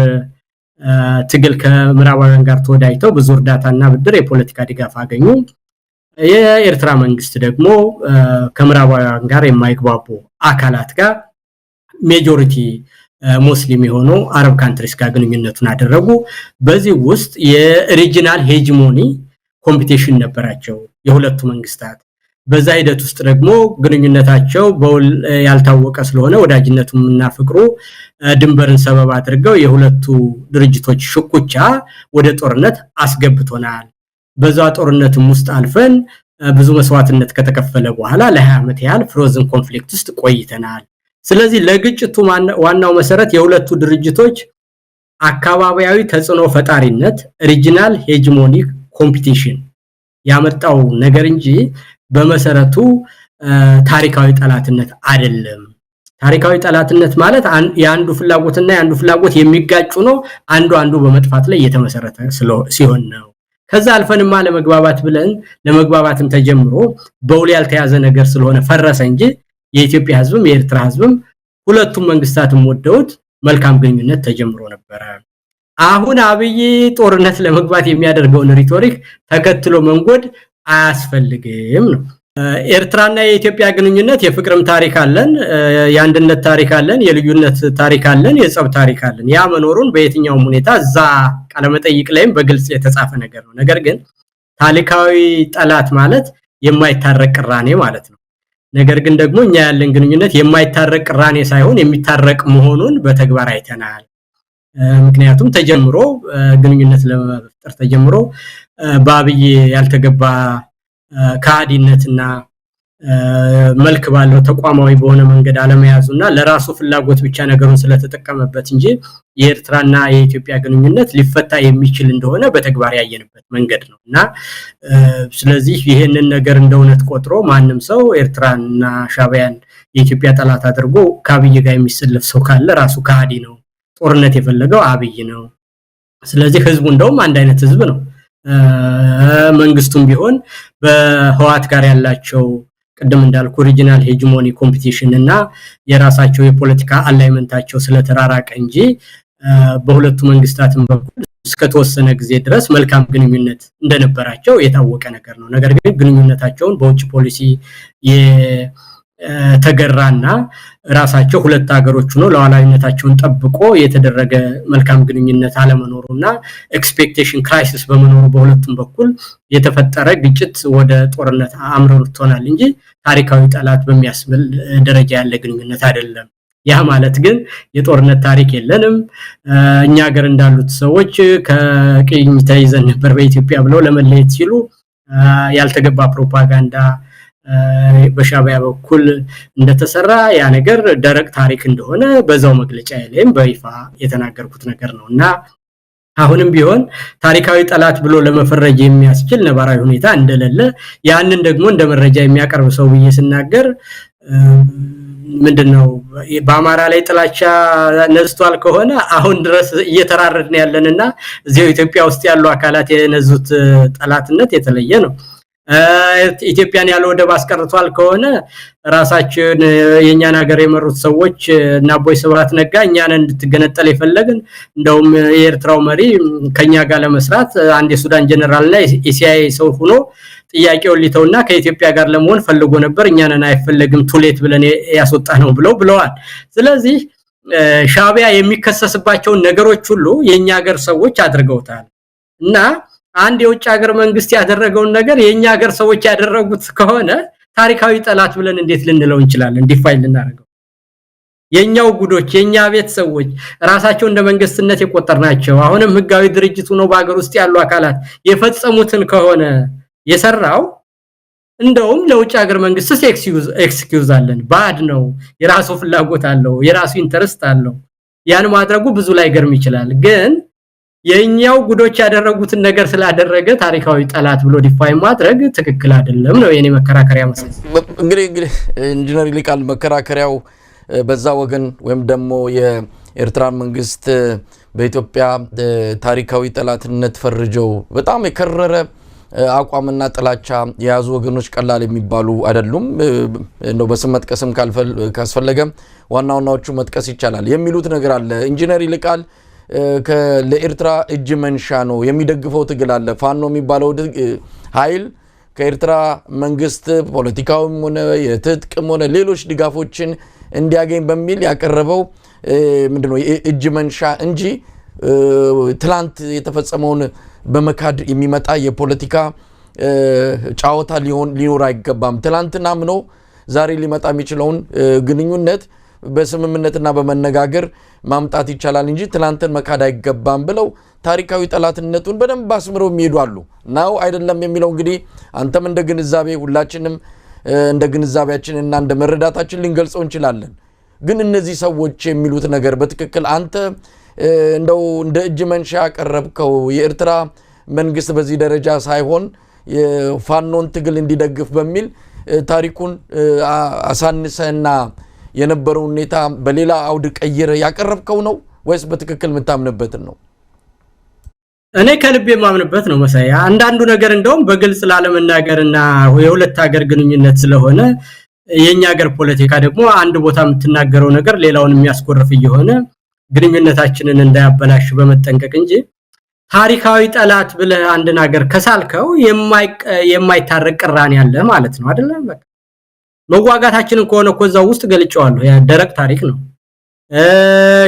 Speaker 2: ትግል ከምዕራባውያን ጋር ተወዳይተው ብዙ እርዳታና ብድር የፖለቲካ ድጋፍ አገኙ። የኤርትራ መንግስት ደግሞ ከምዕራባውያን ጋር የማይግባቡ አካላት ጋር ሜጆሪቲ ሙስሊም የሆኑ አረብ ካንትሪስ ጋር ግንኙነቱን አደረጉ። በዚህ ውስጥ የሪጂናል ሄጂሞኒ ኮምፒቲሽን ነበራቸው የሁለቱ መንግስታት። በዛ ሂደት ውስጥ ደግሞ ግንኙነታቸው በውል ያልታወቀ ስለሆነ ወዳጅነቱምና ፍቅሩ ድንበርን ሰበብ አድርገው የሁለቱ ድርጅቶች ሽኩቻ ወደ ጦርነት አስገብቶናል። በዛ ጦርነትም ውስጥ አልፈን ብዙ መስዋዕትነት ከተከፈለ በኋላ ለ20 ዓመት ያህል ፍሮዝን ኮንፍሊክት ውስጥ ቆይተናል። ስለዚህ ለግጭቱ ዋናው መሰረት የሁለቱ ድርጅቶች አካባቢያዊ ተጽዕኖ ፈጣሪነት ሪጂናል ሄጂሞኒክ ኮምፒቲሽን ያመጣው ነገር እንጂ በመሰረቱ ታሪካዊ ጠላትነት አይደለም። ታሪካዊ ጠላትነት ማለት የአንዱ ፍላጎትና የአንዱ ፍላጎት የሚጋጩ ነው አንዱ በመጥፋት ላይ የተመሰረተ ሲሆን ነው። ከዛ አልፈንማ ለመግባባት ብለን ለመግባባትም ተጀምሮ በውል ያልተያዘ ነገር ስለሆነ ፈረሰ እንጂ የኢትዮጵያ ህዝብም የኤርትራ ህዝብም ሁለቱም መንግስታትም ወደውት መልካም ግንኙነት ተጀምሮ ነበር። አሁን አብይ ጦርነት ለመግባት የሚያደርገውን ሪቶሪክ ተከትሎ መንጎድ አያስፈልግም ነው። ኤርትራና የኢትዮጵያ ግንኙነት የፍቅርም ታሪክ አለን፣ የአንድነት ታሪክ አለን፣ የልዩነት ታሪክ አለን፣ የጸብ ታሪክ አለን። ያ መኖሩን በየትኛውም ሁኔታ እዛ ቃለ መጠይቅ ላይም በግልጽ የተጻፈ ነገር ነው። ነገር ግን ታሪካዊ ጠላት ማለት የማይታረቅ ቅራኔ ማለት ነው። ነገር ግን ደግሞ እኛ ያለን ግንኙነት የማይታረቅ ቅራኔ ሳይሆን የሚታረቅ መሆኑን በተግባር አይተናል። ምክንያቱም ተጀምሮ ግንኙነት ለመፍጠር ተጀምሮ በአብይ ያልተገባ ካዲነትና መልክ ባለው ተቋማዊ በሆነ መንገድ አለመያዙና ለራሱ ፍላጎት ብቻ ነገሩን ስለተጠቀመበት እንጂ የኤርትራና የኢትዮጵያ ግንኙነት ሊፈታ የሚችል እንደሆነ በተግባር ያየንበት መንገድ ነውና ስለዚህ ይሄንን ነገር እንደውነት ቆጥሮ ማንም ሰው ኤርትራና ሻዕቢያን የኢትዮጵያ ጠላት አድርጎ ከአብይ ጋር የሚሰለፍ ሰው ካለ ራሱ ካዲ ነው። ጦርነት የፈለገው አብይ ነው። ስለዚህ ህዝቡ እንደውም አንድ አይነት ህዝብ ነው። መንግስቱም ቢሆን በህዋት ጋር ያላቸው ቀደም እንዳልኩ ሪጂናል ሄጂሞኒ ኮምፒቲሽን እና የራሳቸው የፖለቲካ አላይመንታቸው ስለተራራቀ እንጂ በሁለቱ መንግስታትም በኩል እስከተወሰነ ጊዜ ድረስ መልካም ግንኙነት እንደነበራቸው የታወቀ ነገር ነው። ነገር ግን ግንኙነታቸውን በውጭ ፖሊሲ የተገራና ራሳቸው ሁለት ሀገሮች ሆነው ለዋላዊነታቸውን ጠብቆ የተደረገ መልካም ግንኙነት አለመኖሩና ኤክስፔክቴሽን ክራይሲስ በመኖሩ በሁለቱም በኩል የተፈጠረ ግጭት ወደ ጦርነት አምርቶናል እንጂ ታሪካዊ ጠላት በሚያስብል ደረጃ ያለ ግንኙነት አይደለም። ያ ማለት ግን የጦርነት ታሪክ የለንም እኛ ሀገር እንዳሉት ሰዎች ከቅኝ ተይዘን ነበር በኢትዮጵያ ብለው ለመለየት ሲሉ ያልተገባ ፕሮፓጋንዳ በሻዕቢያ በኩል እንደተሰራ ያ ነገር ደረቅ ታሪክ እንደሆነ በዛው መግለጫ ላይም በይፋ የተናገርኩት ነገር ነውና አሁንም ቢሆን ታሪካዊ ጠላት ብሎ ለመፈረጅ የሚያስችል ነባራዊ ሁኔታ እንደሌለ ያንን ደግሞ እንደ መረጃ የሚያቀርብ ሰው በየስናገር ምንድነው በአማራ ላይ ጥላቻ ነዝቷል ከሆነ አሁን ድረስ እየተራረድን ያለንና እዚሁ ኢትዮጵያ ውስጥ ያሉ አካላት የነዙት ጠላትነት የተለየ ነው ኢትዮጵያን ያለ ወደብ አስቀርቷል ከሆነ ራሳችን የኛን ሀገር የመሩት ሰዎች እና ቦይ ስብራት ነጋ እኛን እንድትገነጠል ይፈልጋል እንደውም የኤርትራው መሪ ከኛ ጋር ለመስራት አንድ የሱዳን ጀነራል ላይ ኢሲአይ ሰው ሆኖ ጥያቄውን ሊተውና ከኢትዮጵያ ጋር ለመሆን ፈልጎ ነበር እኛንን አይፈልግም ቱሌት ብለን ያስወጣ ነው ብለዋል ስለዚህ ሻዕቢያ የሚከሰስባቸው ነገሮች ሁሉ የኛ ሀገር ሰዎች አድርገውታል እና አንድ የውጭ ሀገር መንግስት ያደረገው ነገር የኛ ሀገር ሰዎች ያደረጉት ከሆነ ታሪካዊ ጠላት ብለን እንዴት ልንለው እንችላለን ዲፋይን ልናደርገው የኛው ጉዶች የኛ ቤት ሰዎች ራሳቸው እንደ መንግስትነት የቆጠርናቸው አሁንም ህጋዊ ድርጅት ሆኖ በአገር ውስጥ ያሉ አካላት የፈጸሙትን ከሆነ የሰራው እንደውም ለውጭ ሀገር መንግስት ኤክስኪዩዝ አለን ባድ ነው የራሱ ፍላጎት አለው የራሱ ኢንተረስት አለው ያን ማድረጉ ብዙ ላይ ገርም ይችላል ግን የኛው ጉዶች ያደረጉትን ነገር ስላደረገ ታሪካዊ ጠላት ብሎ ዲፋይን ማድረግ ትክክል አይደለም ነው የኔ መከራከሪያ መሰለኝ
Speaker 1: እንግዲህ ኢንጂነር ይልቃል መከራከሪያው በዛ ወገን ወይም ደግሞ የኤርትራ መንግስት በኢትዮጵያ ታሪካዊ ጠላትነት ፈርጀው በጣም የከረረ አቋምና ጥላቻ የያዙ ወገኖች ቀላል የሚባሉ አይደሉም እንደው በስም መጥቀስም ካስፈለገ ዋናዎቹ መጥቀስ ይቻላል የሚሉት ነገር አለ ኢንጂነር ይልቃል ለኤርትራ እጅ መንሻ ነው የሚደግፈው ትግል አለ ፋኖ የሚባለው ኃይል ከኤርትራ መንግስት ፖለቲካውም ሆነ የትጥቅም ሆነ ሌሎች ድጋፎችን እንዲያገኝ በሚል ያቀረበው ምንድነው እጅ መንሻ እንጂ ትላንት የተፈጸመውን በመካድ የሚመጣ የፖለቲካ ጫዋታ ሊኖር አይገባም ትላንትና ምኖ ዛሬ ሊመጣ የሚችለውን ግንኙነት በስምምነትና በመነጋገር ማምጣት ይቻላል እንጂ ትላንትን መካድ አይገባም ብለው ታሪካዊ ጠላትነቱን በደንብ አስምረው የሚሄዱ ናው አይደለም የሚለው እንግዲህ አንተም እንደ ግንዛቤ ሁላችንም እንደ ግንዛቤያችንና እንደ መረዳታችን ልንገልጸው እንችላለን ግን እነዚህ ሰዎች የሚሉት ነገር በትክክል አንተ እንደው እንደ እጅ መንሻ ያቀረብከው የኤርትራ መንግስት በዚህ ደረጃ ሳይሆን የፋኖን ትግል እንዲደግፍ በሚል ታሪኩን አሳንሰና የነበረው ሁኔታ በሌላ አውድ ቀይረ ያቀረብከው ነው ወይስ በትክክል መታምንበት ነው
Speaker 2: እኔ ከልብ የማምንበት ነው መሳያ አንዳንዱ ነገር እንደውም በግልጽ ላለመናገርና የሁለት ሀገር ግንኙነት ስለሆነ የኛ ሀገር ፖለቲካ ደግሞ አንድ ቦታ የምትናገረው ነገር ሌላውን የሚያስቆርፍ ይሆነ ግንኙነታችንን እንዳያበላሽ በመጠንቀቅ እንጂ ታሪካዊ ጠላት ብለ አንድ ነገር ከሳልከው የማይታረቅ ቅራኔ ያለ ማለት ነው አይደለም በቃ መዋጋታችንን ከሆነ ኮዛው ውስጥ ገልጫዋለሁ ያ ደረቅ ታሪክ ነው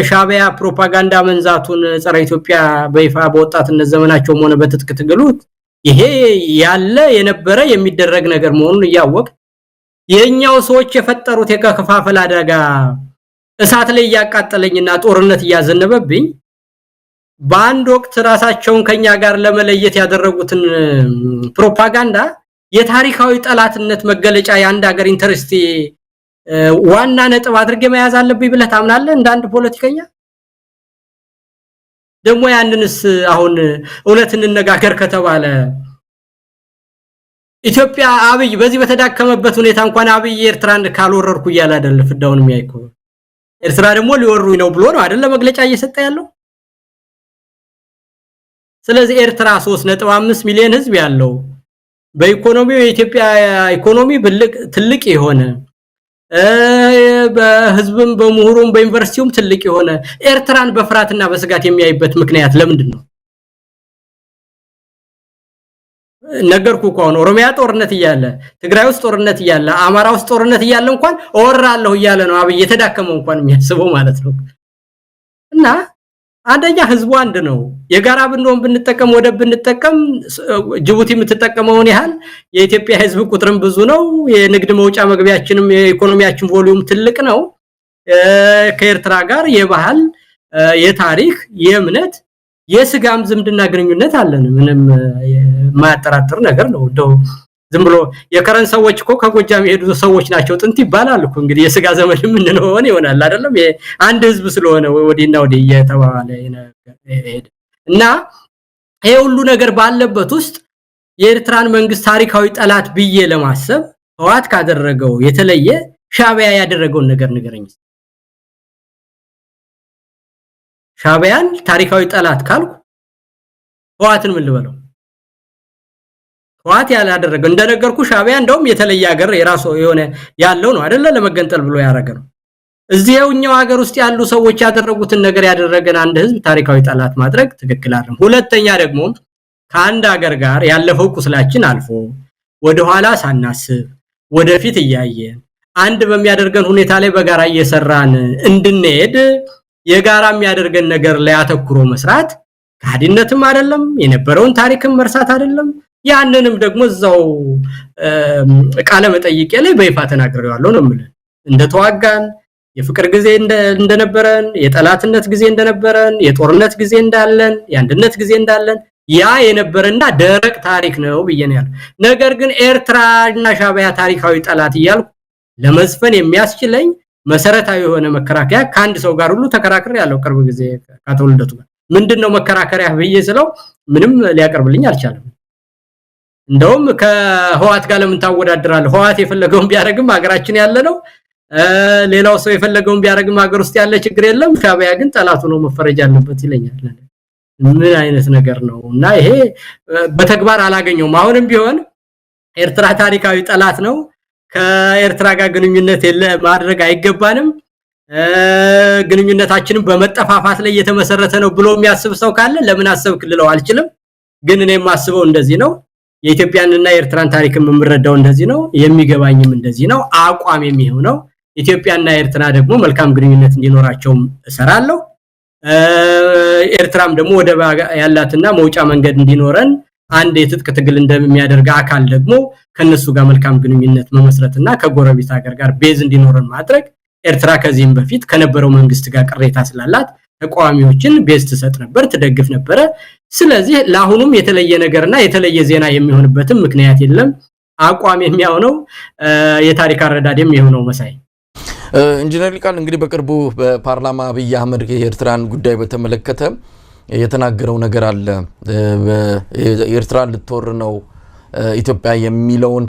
Speaker 2: ሻዕቢያ ፕሮፓጋንዳ መንዛቱን ጸረ ኢትዮጵያ በይፋ በወጣትነት ዘመናቸው ሆነ በትጥቅ ትግሉት ይሄ ያለ የነበረ የሚደረግ ነገር መሆኑን ያወቅ የኛው ሰዎች የፈጠሩት የከፋፈል አደጋ እሳት ላይ ያቃጠለኝና ጦርነት ያዘነበብኝ በአንድ ወቅት ራሳቸውን ከኛ ጋር ለመለየት ያደረጉትን ፕሮፓጋንዳ የታሪካዊ ጠላትነት መገለጫ ያንድ ሀገር ኢንተረስት ዋና ነጥብ አድርጌ መያዝ አለብኝ ብለህ ታምናለህ እንደ አንድ ፖለቲከኛ ደግሞ ያንንስ አሁን እውነት እንነጋገር ከተባለ ኢትዮጵያ አብይ በዚህ በተዳከመበት ሁኔታ እንኳን አብይ ኤርትራን ካልወረርኩ ይያል አይደል ፍዳውን የሚያይኩ ኤርትራ ደግሞ ሊወሩኝ ነው ብሎ ነው አይደል መግለጫ እየሰጠ ያለው ስለዚህ ኤርትራ 3.5 ሚሊዮን ህዝብ ያለው በኢኮኖሚው የኢትዮጵያ ኢኮኖሚ ትልቅ የሆነ በህዝብም በመሁሩም በዩኒቨርሲቲውም ትልቅ የሆነ ኤርትራን በፍራትና በስጋት የሚያይበት ምክንያት ለምንድን ነው ነገርኩ ከሆነ ኦሮሚያ ጦርነት ይያለ ትግራይ ውስጥ ጦርነት ይያለ አማራ ውስጥ ጦርነት ይያለ እንኳን ወራለሁ ይያለ ነው አብይ የተዳከመው እንኳን የሚያስበው ማለት ነው እና አንደኛ ህዝቡ አንድ ነው የጋራ ብንሆን ብንጠቀም ወደ ብንጠቀም ጅቡቲ የምትጠቀመውን ያህል የኢትዮጵያ ህዝብ ቁጥርም ብዙ ነው የንግድ መውጫ መግቢያችንም የኢኮኖሚያችን ቮሊዩም ትልቅ ነው ከኤርትራ ጋር የባህል የታሪክ የእምነት የስጋም ዝምድና ግንኙነት አለን ምንም የማያጠራጥር ነገር ነው እንደው ዝም ብሎ የከረን ሰዎች እኮ ከጎጃም የሄዱ ሰዎች ናቸው ጥንት ይባላል እኮ እንግዲህ የስጋ ዘመድ ምን ነው ይሆናል አይደለም አንድ ህዝብ ስለሆነ ወዲና ወዲ የተባለ እና ይሄ ሁሉ ነገር ባለበት ውስጥ የኤርትራን መንግስት ታሪካዊ ጠላት ብዬ ለማሰብ ህዋት ካደረገው የተለየ ሻዕቢያ ያደረገውን ነገር ንገረኝ ሻዕቢያን ታሪካዊ ጠላት ካልኩ ህዋትን ምን ልበለው ህዋት ያላደረገው እንደነገርኩ ሻዕቢያ እንደውም የተለየ ሀገር የራሱ የሆነ ያለው ነው አይደለ ለመገንጠል ብሎ ያረጋው እዚህኛው ሀገር ውስጥ ያሉ ሰዎች ያደረጉትን ነገር ያደረገን አንድ ህዝብ ታሪካዊ ጠላት ማድረግ ትክክል አይደለም ሁለተኛ ደግሞ ከአንድ ሀገር ጋር ያለፈው ቁስላችን አልፎ ወደ ኋላ ሳናስብ ወደፊት ያያየን አንድ በሚያደርገን ሁኔታ ላይ በጋራ እየሰራን እንድንሄድ የጋራ የሚያደርገን ነገር ላይ አተኩሮ መስራት ካዲነትም አይደለም የነበረውን ታሪክም መርሳት አይደለም ያንንም ደግሞ እዛው ቃለ መጠይቄ ላይ በይፋ ተናግሬዋለሁ ነው ማለት እንደተዋጋን የፍቅር ጊዜ እንደነበረን የጠላትነት ጊዜ እንደነበረን የጦርነት ጊዜ እንዳለን የአንድነት ጊዜ እንዳለን ያ የነበረና ደረቅ ታሪክ ነው ብየናል ነገር ግን ኤርትራና ሻዕቢያ ታሪካዊ ጠላት ይያል ለመዝፈን የሚያስችለኝ መሰረታዊ የሆነ መከራከያ ካንድ ሰው ጋር ሁሉ ተከራክሬ ያለው ቅርብ ጊዜ ካተወልደቱ ምንድነው መከራከሪያ ብዬ ስለው ምንም ሊያቀርብልኝ አልቻለም እንደውም ከህዋት ጋር ለምን ታወዳድራለህ ህዋት የፈለገውን ቢያረግም ሀገራችን ያለ ነው ሌላው ሰው የፈለገውን ቢያረግም ሀገር ውስጥ ያለ ችግር የለም ሻዕቢያ ግን ጠላቱ ነው መፈረጃ አለበት ይለኛል ምን አይነት ነገር ነው እና ይሄ በተግባር አላገኘውም አሁንም ቢሆን ኤርትራ ታሪካዊ ጠላት ነው ከኤርትራ ጋር ግንኙነት ማድረግ አይገባንም ግንኙነታችንን በመጠፋፋት ላይ የተመሰረተ ነው ብሎ የሚያስብ ሰው ካለ ለምን አሰብክ ልለው አልችልም ግን እኔ ማስበው እንደዚህ ነው የኢትዮጵያንና የኤርትራን ታሪክ የምንረዳው እንደዚህ ነው የሚገባኝም እንደዚህ ነው አቋም የሚሆነው ኢትዮጵያና ኤርትራ ደግሞ መልካም ግንኙነት እንዲኖራቸው እሰራለሁ ኤርትራም ደግሞ ወደ ያላትና መውጫ መንገድ እንዲኖረን አንድ የትጥቅ ትግል እንደሚያደርግ አካል ደግሞ ከነሱ ጋር መልካም ግንኙነት መመስረትና ከጎረቤት ሀገር ጋር ቤዝ እንዲኖረን ማድረግ ኤርትራ ከዚህም በፊት ከነበረው መንግስት ጋር ቅሬታ ስላላት ተቋሚዎችን ቤዝ ተሰጥ ነበር ተደግፍ ነበር ስለዚህ ለአሁኑም የተለየ ነገርና የተለየ ዜና የሚሆንበትም ምክንያት የለም አቋም የሚያውነው የታሪክ አረዳድ የሚሆነው መሳይ
Speaker 1: ኢንጂነር ሊቃል እንግዲህ በቅርቡ በፓርላማ አብይ አህመድ የኤርትራን ጉዳይ በተመለከተ የተናገረው ነገር አለ ኤርትራ ልትወር ነው ኢትዮጵያ የሚለውን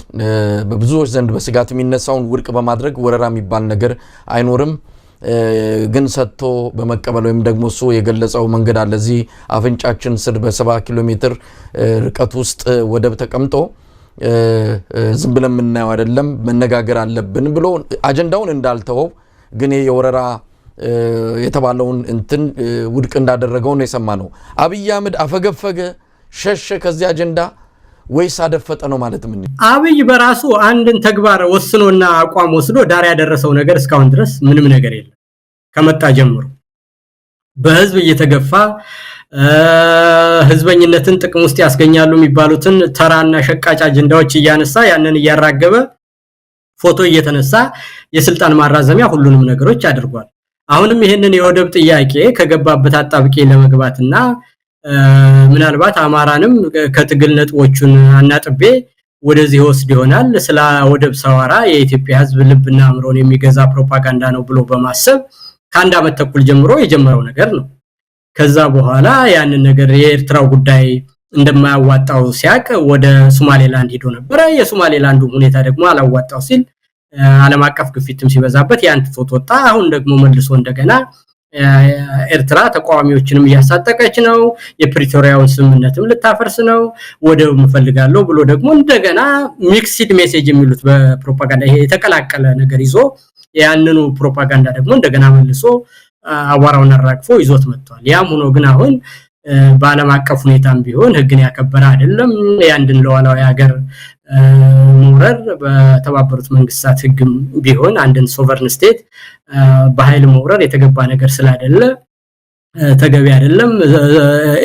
Speaker 1: በብዙዎች ዘንድ በስጋት የሚነሳውን ውድቅ በማድረግ ወረራ የሚባል ነገር አይኖርም ግን ሰጥቶ በመቀበል ወይም ደግሞ እሱ የገለጸው መንገድ አለ እዚህ አፍንጫችን ስር በ70 ኪሎ ሜትር ርቀት ውስጥ ወደብ ተቀምጦ ዝም ብለን ምናየው አይደለም መነጋገር አለብን ብሎ አጀንዳውን እንዳልተወው ግን የወረራ የተባለውን እንትን ውድቅ እንዳደረገው ነው የሰማነው አብይ አህመድ አፈገፈገ ሸሸ ከዚህ አጀንዳ ወይስ አደፈጠ ነው ማለት ምን
Speaker 2: አብይ በራሱ አንድን ተግባር ወስኖና አቋም ወስዶ ዳር ያደረሰው ነገር እስካሁን ድረስ ምንም ነገር የለም ከመጣ ጀምሮ በህዝብ እየተገፋ ህዝበኝነትን ጥቅም ውስጥ ያስገኛሉ የሚባሉትን ተራና ሸቃጭ አጀንዳዎች እያነሳ ያንን እያራገበ ፎቶ እየተነሳ የስልጣን ማራዘሚያ ሁሉንም ነገሮች አድርጓል አሁንም ይሄንን የወደብ ጥያቄ ከገባበት አጣብቂ ለመግባትና ምናልባት አማራንም ከትግል ነጥቦቹን አናጥቤ ወደዚህ ወስድ ይሆናል ስለ ወደብ ሰዋራ የኢትዮጵያ ህዝብ ልብና አምሮን የሚገዛ ፕሮፓጋንዳ ነው ብሎ በማሰብ ከአንድ አመት ተኩል ጀምሮ የጀመረው ነገር ነው ከዛ በኋላ ያንን ነገር የኤርትራው ጉዳይ እንደማያዋጣው ሲያቅ ወደ ሶማሌላንድ ሄዶ ነበር የሶማሌላንዱ ሁኔታ ደግሞ አላዋጣው ሲል ዓለም አቀፍ ግፊትም ሲበዛበት ያን ተወጣ አሁን ደግሞ መልሶ እንደገና ኤርትራ ተቋሚዎችንም ያሳጠቀች ነው የፕሪቶሪያውን ስምምነትም ልታፈርስ ነው ወደው ምፈልጋለሁ ብሎ ደግሞ እንደገና ሚክስድ ሜሴጅ የሚሉት በፕሮፓጋንዳ ይሄ የተቀላቀለ ነገር ይዞ ያንኑ ፕሮፓጋንዳ ደግሞ እንደገና መልሶ አዋራውን አራግፎ ይዞት መጥቷል ያም ሆኖ ግን አሁን በዓለም አቀፍ ሁኔታም ቢሆን ህግን ያከበረ አይደለም ያንድን ለዋላው ሀገር ሞረር በተባበሩት መንግስታት ህግም ቢሆን አንድን ሶቨርን ስቴት በኃይል ሞረር የተገባ ነገር ስላይደለ ተገቢ አይደለም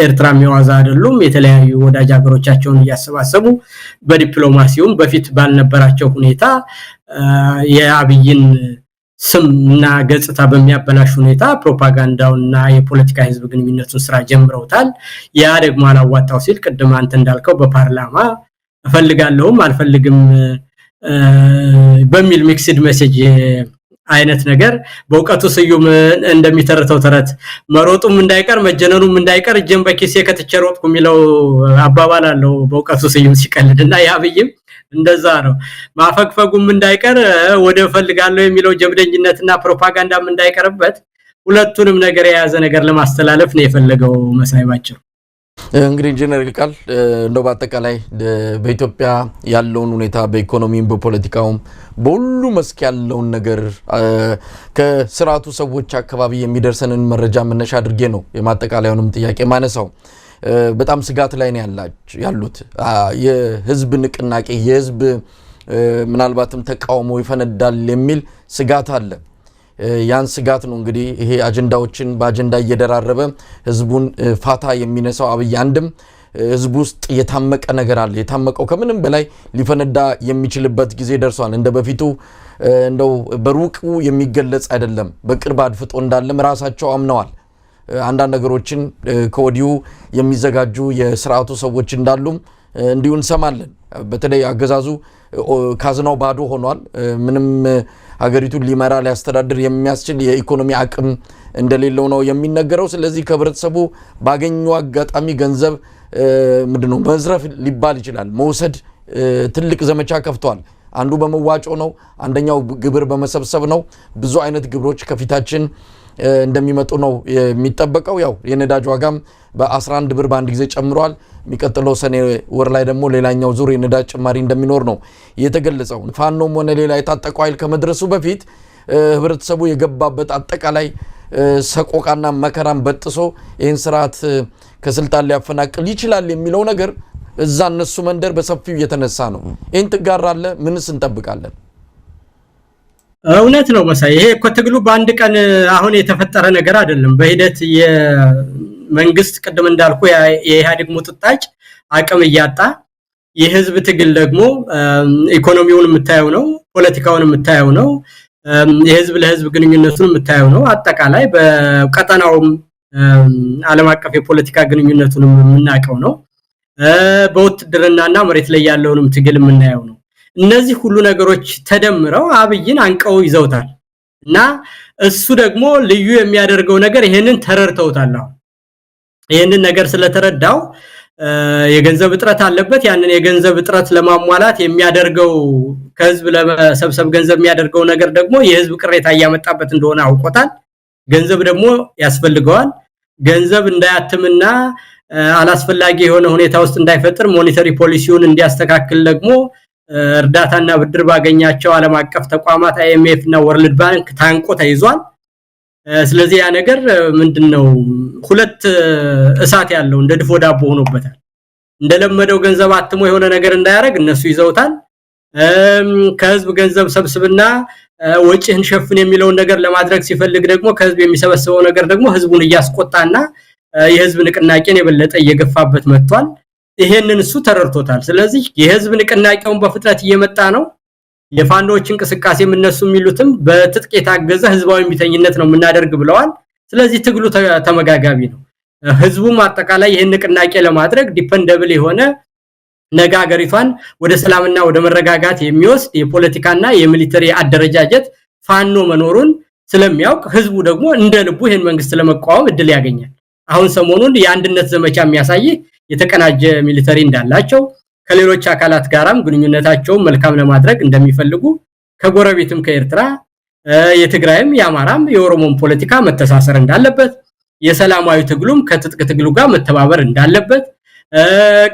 Speaker 2: ኤርትራም የዋዛ አይደሉም የተለያዩ ወዳጅ ሀገሮቻቸውን ያሰባሰቡ በዲፕሎማሲውም በፊት ባልነበራቸው ሁኔታ የአብይን ስምና ገጽታ በሚያበላሽ ሁኔታ ፕሮፓጋንዳውና የፖለቲካ ህዝብ ግንኙነቱን ስራ ጀምረውታል። ያ ደግሞ አላዋጣው ሲል ቅድም አንተ እንዳልከው በፓርላማ እፈልጋለሁም አልፈልግም በሚል ሚክስድ ሜሴጅ አይነት ነገር በእውቀቱ ስዩም እንደሚተርተው ተረት መሮጡም እንዳይቀር መጀነኑም እንዳይቀር እጀን በኪሴ ከተቸሮጥኩ የሚለው አባባል አለው በእውቀቱ ስዩም ሲቀልድና ያብይም እንደዛ ነው። ማፈግፈጉም እንዳይቀር ወደ ፈልጋለሁ የሚለው ጀብደኝነትና ፕሮፓጋንዳም እንዳይቀርበት ሁለቱንም ነገር የያዘ ነገር ለማስተላለፍ ነው የፈለገው መሳይባቸው።
Speaker 1: እንግዲህ ኢንጂነር ይልቃል እንደው በአጠቃላይ በኢትዮጵያ ያለውን ሁኔታ በኢኮኖሚም በፖለቲካውም በሁሉ መስክ ያለውን ነገር ከስርዓቱ ሰዎች አካባቢ የሚደርሰንን መረጃ መነሻ አድርጌ ነው የማጠቃለያውንም ጥያቄ ማነሳው። በጣም ስጋት ላይ ነው ያሉት የህዝብ ንቅናቄ የህዝብ ምናልባትም ተቃውሞ ይፈነዳል የሚል ስጋት አለ። ያን ስጋት ነው እንግዲህ ይሄ አጀንዳዎችን በአጀንዳ እየደራረበ ህዝቡን ፋታ የሚነሳው አብይ አንድም ህዝቡ ውስጥ የታመቀ ነገር አለ። የታመቀው ከምንም በላይ ሊፈነዳ የሚችልበት ጊዜ ደርሷል። እንደ በፊቱ እንደው በሩቁ የሚገለጽ አይደለም። በቅርብ አድፍጦ እንዳለም ራሳቸው አምነዋል። አንዳንድ ነገሮችን ከወዲሁ የሚዘጋጁ የስርዓቱ ሰዎች እንዳሉም እንዲሁ እንሰማለን። በተለይ አገዛዙ ካዝናው ባዶ ሆኗል። ምንም ሀገሪቱን ሊመራ ሊያስተዳድር የሚያስችል የኢኮኖሚ አቅም እንደሌለው ነው የሚነገረው። ስለዚህ ከህብረተሰቡ ባገኙ አጋጣሚ ገንዘብ ምንድነው መዝረፍ ሊባል ይችላል መውሰድ ትልቅ ዘመቻ ከፍቷል። አንዱ በመዋጮ ነው፣ አንደኛው ግብር በመሰብሰብ ነው። ብዙ አይነት ግብሮች ከፊታችን እንደሚመጡ ነው የሚጠበቀው። ያው የነዳጅ ዋጋም በ11 ብር በአንድ ጊዜ ጨምሯል። የሚቀጥለው ሰኔ ወር ላይ ደግሞ ሌላኛው ዙር የነዳጅ ጭማሪ እንደሚኖር ነው የተገለጸው። ፋኖም ሆነ ሌላ የታጠቀው ኃይል ከመድረሱ በፊት ህብረተሰቡ የገባበት አጠቃላይ ሰቆቃና መከራን በጥሶ ይህን ስርዓት ከስልጣን ሊያፈናቅል ይችላል የሚለው ነገር እዛ እነሱ መንደር በሰፊው እየተነሳ ነው። ይህን ትጋራለህ? ምንስ እንጠብቃለን?
Speaker 2: እውነት ነው መሳይ። ይሄ እኮ ትግሉ በአንድ ቀን አሁን የተፈጠረ ነገር አይደለም። በሂደት የመንግስት ቅድም እንዳልኩ የኢህአዴግ ሙጥጣጭ አቅም እያጣ የህዝብ ትግል ደግሞ ኢኮኖሚውን የምታየው ነው፣ ፖለቲካውን የምታየው ነው፣ የህዝብ ለህዝብ ግንኙነቱን የምታየው ነው። አጠቃላይ በቀጠናውም ዓለም አቀፍ የፖለቲካ ግንኙነቱን የምናውቀው ነው። በውትድርናና መሬት ላይ ያለውንም ትግል የምናየው ነው። እነዚህ ሁሉ ነገሮች ተደምረው አብይን አንቀው ይዘውታል እና እሱ ደግሞ ልዩ የሚያደርገው ነገር ይሄንን ተረድተውታል። ይሄንን ነገር ስለተረዳው የገንዘብ እጥረት አለበት። ያንን የገንዘብ እጥረት ለማሟላት የሚያደርገው ከህዝብ ለመሰብሰብ ገንዘብ የሚያደርገው ነገር ደግሞ የህዝብ ቅሬታ ያመጣበት እንደሆነ አውቆታል። ገንዘብ ደግሞ ያስፈልገዋል። ገንዘብ እንዳያትምና አላስፈላጊ የሆነ ሁኔታ ውስጥ እንዳይፈጥር ሞኔታሪ ፖሊሲውን እንዲያስተካክል ደግሞ እርዳታና ብድር ባገኛቸው ዓለም አቀፍ ተቋማት IMF እና ወርልድ ባንክ ታንቆ ተይዟል። ስለዚህ ያ ነገር ምንድነው ሁለት እሳት ያለው እንደ ድፎ ዳቦ ሆኖበታል። እንደለመደው ገንዘብ አትሞ የሆነ ነገር እንዳያረግ እነሱ ይዘውታል። ከህዝብ ገንዘብ ሰብስብና ወጪህን ሸፍን የሚለውን ነገር ለማድረግ ሲፈልግ ደግሞ ከህዝብ የሚሰበስበው ነገር ደግሞ ህዝቡን እያስቆጣና የህዝብ ንቅናቄን የበለጠ እየገፋበት መጥቷል። ይሄንን እሱ ተረድቶታል። ስለዚህ የህዝብ ንቅናቄውን በፍጥነት እየመጣ ነው። የፋኖች እንቅስቃሴ እነሱ የሚሉትም በትጥቅ የታገዘ ህዝባዊ ሚተኝነት ነው የምናደርግ ብለዋል። ስለዚህ ትግሉ ተመጋጋቢ ነው። ህዝቡም አጠቃላይ ይሄን ንቅናቄ ለማድረግ ዲፔንደብል የሆነ ነገ ሀገሪቷን ወደ ሰላምና ወደ መረጋጋት የሚወስድ የፖለቲካና የሚሊተሪ አደረጃጀት ፋኖ መኖሩን ስለሚያውቅ ህዝቡ ደግሞ እንደ ልቡ ይሄን መንግስት ለመቃወም እድል ያገኛል። አሁን ሰሞኑን የአንድነት ዘመቻ የሚያሳይ የተቀናጀ ሚሊተሪ እንዳላቸው ከሌሎች አካላት ጋራም ግንኙነታቸውን መልካም ለማድረግ እንደሚፈልጉ ከጎረቤትም ከኤርትራ የትግራይም የአማራም የኦሮሞም ፖለቲካ መተሳሰር እንዳለበት የሰላማዊ ትግሉም ከትጥቅ ትግሉ ጋር መተባበር እንዳለበት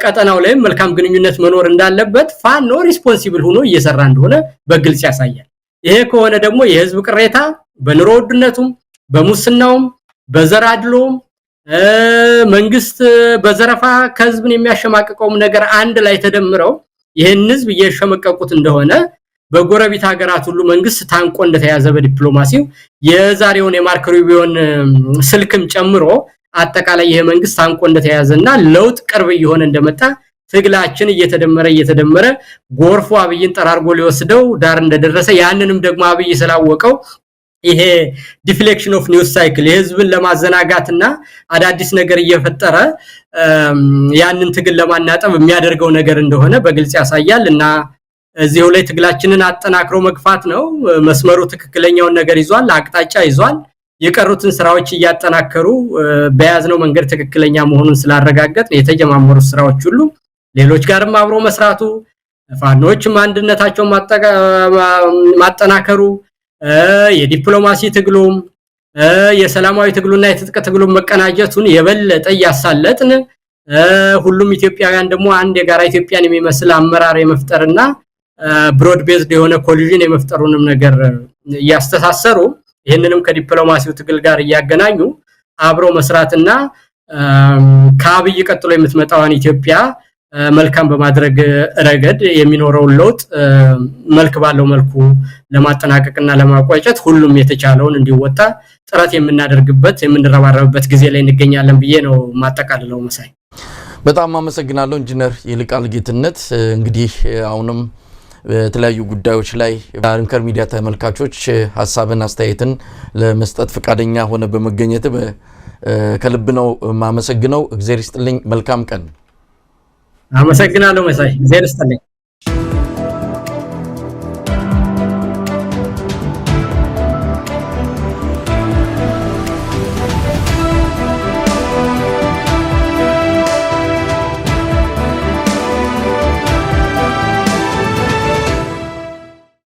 Speaker 2: ቀጠናው ላይም መልካም ግንኙነት መኖር እንዳለበት ፋኖ ሪስፖንሲብል ሆኖ እየሰራ እንደሆነ በግልጽ ያሳያል። ይሄ ከሆነ ደግሞ የህዝብ ቅሬታ በኑሮ ውድነቱም በሙስናውም በዘራድሎም መንግስት በዘረፋ ከህዝብን የሚያሸማቅቀው ነገር አንድ ላይ ተደምረው ይሄን ህዝብ እየሸመቀቁት እንደሆነ በጎረቤት ሀገራት ሁሉ መንግስት ታንቆ እንደተያዘ በዲፕሎማሲው የዛሬውን የማርክ ሩቢዮን ስልክም ጨምሮ አጠቃላይ ይሄ መንግስት ታንቆ እንደተያዘና ለውጥ ቅርብ እየሆነ እንደመጣ ትግላችን እየተደመረ ጎርፎ አብይን ጠራርጎ ሊወስደው ዳር እንደደረሰ ያንንም ደግሞ አብይ ስላወቀው ይሄ ዲፍሌክሽን ኦፍ ኒውስ ሳይክል የህዝብን ለማዘናጋትና አዳዲስ ነገር እየፈጠረ ያንን ትግል ለማናጠብ የሚያደርገው ነገር እንደሆነ በግልጽ ያሳያል እና እዚሁ ላይ ትግላችንን አጠናክሮ መግፋት ነው። መስመሩ ትክክለኛውን ነገር ይዟል፣ አቅጣጫ ይዟል። የቀሩትን ስራዎች እያጠናከሩ በያዝነው መንገድ ትክክለኛ መሆኑን ስላረጋገጥ የተጀማመሩ ስራዎች ሁሉ ሌሎች ጋርም አብሮ መስራቱ ፋኖችም አንድነታቸውን ማጠናከሩ የዲፕሎማሲ ትግሉም የሰላማዊ ትግሉና የትጥቅ ትግሉም መቀናጀቱን የበለጠ ያሳለጥን ሁሉም ኢትዮጵያውያን ደግሞ አንድ የጋራ ኢትዮጵያን የሚመስል አመራር የመፍጠርና ብሮድ ቤዝድ የሆነ ኮሊዥን የመፍጠሩንም ነገር ያስተሳሰሩ ይሄንንም ከዲፕሎማሲው ትግል ጋር ያገናኙ አብሮ መስራትና ከአብይ ቀጥሎ የምትመጣውን ኢትዮጵያ መልካም በማድረግ ረገድ የሚኖረው ለውጥ መልክ ባለው መልኩ ለማጠናቀቅና ለማቋጨት ሁሉም የተቻለውን እንዲወጣ ጥረት የምናደርግበት የምንረባረብበት ጊዜ ላይ እንገኛለን ብዬ ነው ማጠቃለለው። መሳይ
Speaker 1: በጣም አመሰግናለሁ ኢንጂነር ይልቃል ጌትነት። እንግዲህ አሁንም በተለያዩ ጉዳዮች ላይ አንከር ሚዲያ ተመልካቾች ሐሳብን አስተያየትን ለመስጠት ፈቃደኛ ሆነ በመገኘት ከልብ ነው ማመሰግነው። እግዚአብሔር ይስጥልኝ። መልካም ቀን።
Speaker 2: አመሰግናለሁ መሳይ። እግዚአብሔር ይስጥልኝ።